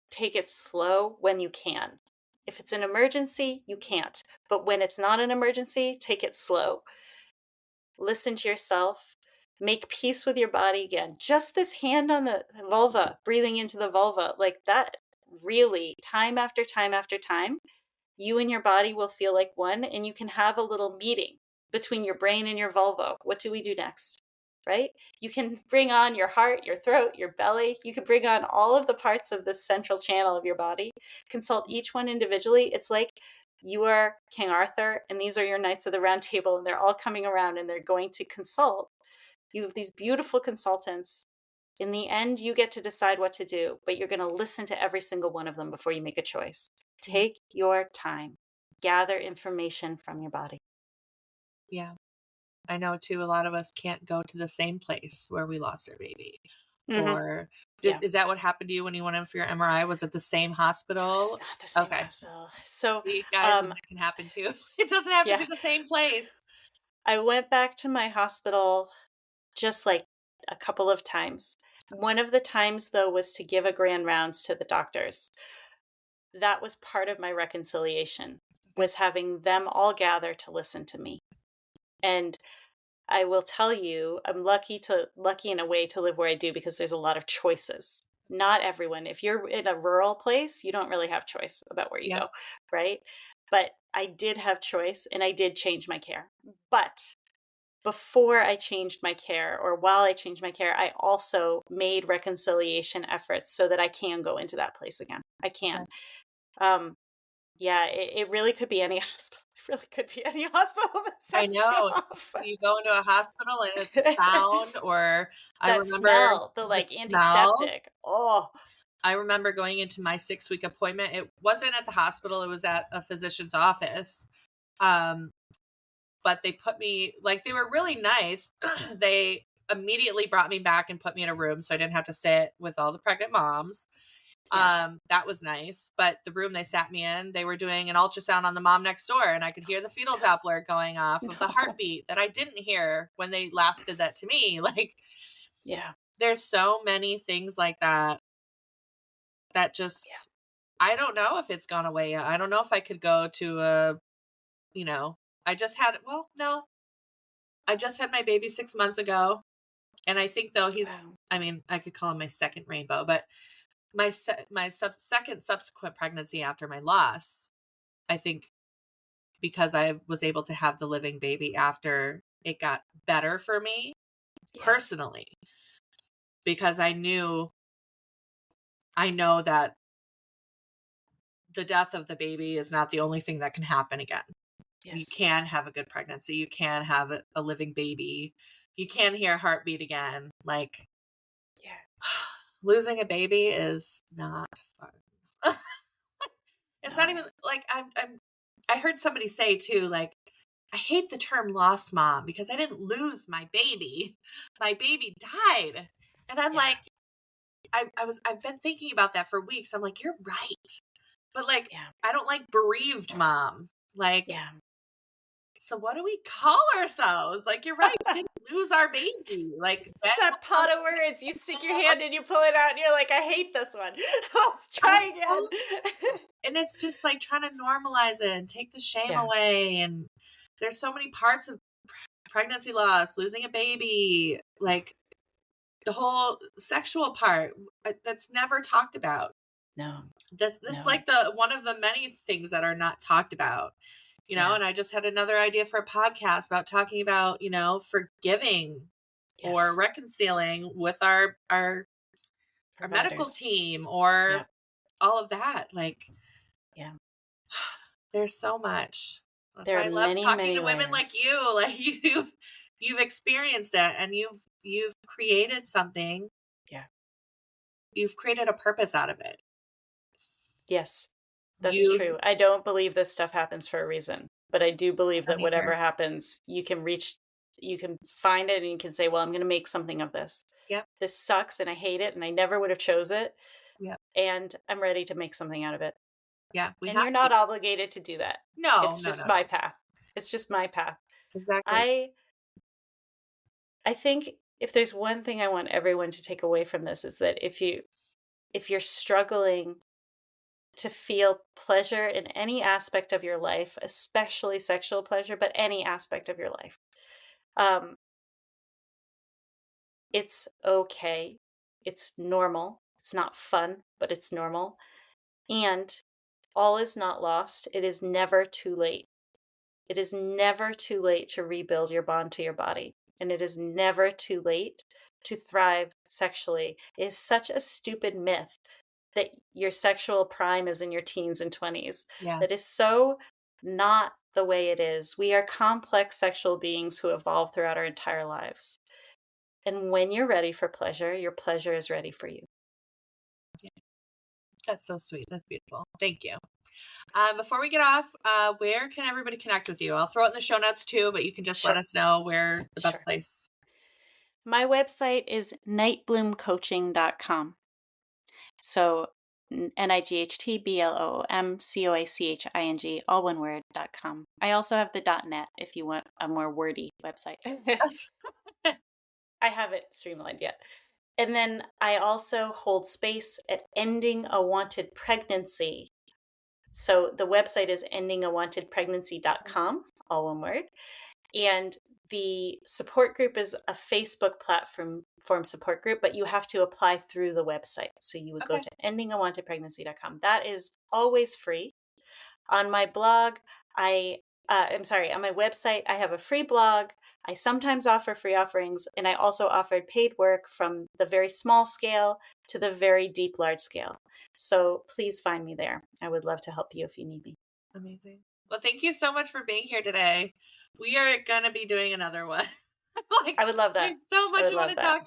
take it slow when you can. If it's an emergency, you can't. But when it's not an emergency, take it slow. Listen to yourself. Make peace with your body again. Just this hand on the vulva, breathing into the vulva, like that, really, time after time after time, you and your body will feel like one, and you can have a little meeting between your brain and your vulva. What do we do next? Right? You can bring on your heart, your throat, your belly. You can bring on all of the parts of this central channel of your body. Consult each one individually. It's like you are King Arthur, and these are your knights of the round table, and they're all coming around, and they're going to consult. You have these beautiful consultants. In the end, you get to decide what to do, but you're going to listen to every single one of them before you make a choice. Take your time. Gather information from your body. Yeah. I know too, a lot of us can't go to the same place where we lost our baby. Hmm. Or Yeah. is that what happened to you when you went in for your MRI? Was it the same It's hospital? not the same Okay. hospital. So, See, guys, um, that can happen too. It doesn't have to yeah, be the same place. I went back to my hospital just like a couple of times. One of the times, though, was to give a grand rounds to the doctors. That was part of my reconciliation, Okay. was having them all gather to listen to me. And I will tell you, I'm lucky in a way to live where I do because there's a lot of choices. Not everyone. If you're in a rural place, you don't really have choice about where you Yeah. go, right? But I did have choice and I did change my care. But before I changed my care or while I changed my care, I also made reconciliation efforts so that I can go into that place again. I Okay. can. Um, yeah, it really could be any hospital. It really could be any hospital that I sets me know. off. You go into a hospital and it's a sound, or I That remember smell, the the like smell. antiseptic. Oh, I remember going into my 6-week appointment. It wasn't at the hospital, it was at a physician's office. Um, but they put me, like, they were really nice. They immediately brought me back and put me in a room so I didn't have to sit with all the pregnant moms. yes. That was nice. But the room they sat me in, they were doing an ultrasound on the mom next door, and I could hear the fetal Doppler going off of the No. heartbeat that I didn't hear when they last did that to me. Like, Yeah. there's so many things like that that Yeah. just, I don't know if it's gone away yet. I don't know if I could go to a, you know, I just had, well, no, I just had my baby 6 months ago. And I think though Wow. I mean, I could call him my second rainbow, but second subsequent pregnancy after my loss, I think because I was able to have the living baby after it got better for me Yes. personally, because I know that the death of the baby is not the only thing that can happen again. You Yes. can have a good pregnancy. You can have a living baby. You can hear a heartbeat again. Like, Yeah. losing a baby is not fun. It's not even No. like I heard somebody say too, like, I hate the term lost mom because I didn't lose my baby. My baby died. And I'm Yeah. like, I've been thinking about that for weeks. I'm like, you're right. But like, Yeah. I don't like bereaved mom. Like, Yeah. so what do we call ourselves? Like, you're right. We didn't lose our baby. Like, It's that pot of words. You stick your hand and you pull it out and you're like, I hate this one. Let's I try know. again. And it's just like trying to normalize it and take the shame Yeah. away. And there's so many parts of pregnancy loss, losing a baby, like the whole sexual part that's never talked about. No. This No. like the one of the many things that are not talked about, Yeah. and I just had another idea for a podcast about talking about, forgiving or Yes. reconciling with our medical Providers. team or Yeah. all of that. Like, Yeah. there's so much. That's There why are I love many, talking many to women like layers. you. Like, you've experienced it and you've created something. Yeah. You've created a purpose out of it. Yes. That's You true. I don't believe this stuff happens for a reason, but I do I believe don't that whatever either. happens, you can find it and you can say, well, I'm going to make something of this. Yep. This sucks and I hate it and I never would have chose it. Yep. And I'm ready to make something out of it. Yeah. We And you're have to. not obligated to do that. No, It's no, just no, my no. path. It's just my path. Exactly. I I think if there's one thing I want everyone to take away from this is that if you're struggling to feel pleasure in any aspect of your life, especially sexual pleasure, but any aspect of your life, um, it's okay. It's normal. It's not fun, but it's normal. And all is not lost. It is never too late. It is never too late to rebuild your bond to your body. And it is never too late to thrive sexually. It is such a stupid myth that your sexual prime is in your teens and 20s. Yeah. That is so not the way it is. We are complex sexual beings who evolve throughout our entire lives. And when you're ready for pleasure, your pleasure is ready for you. That's so sweet. That's beautiful. Thank you. Before we get off, where can everybody connect with you? I'll throw it in the show notes too, but you can just let Sure. us know where the best Sure. place. My website is nightbloomcoaching.com. So NIGHTBLOOMCOACHING, all one word, .com. I also have the .net if you want a more wordy website. I haven't streamlined yet. And then I also hold space at Ending a Wanted Pregnancy. So the website is endingawantedpregnancy.com, all one word. And the support group is a Facebook platform support group, but you have to apply through the website. So you would go Okay. to endingawantedpregnancy.com. That is always free. On my blog, on my website, I have a free blog. I sometimes offer free offerings, and I also offered paid work from the very small scale to the very deep, large scale. So please find me there. I would love to help you if you need me. Amazing. Well, thank you so much for being here today. We are going to be doing another one. I would love that. There's so I much would I want love to that. talk to you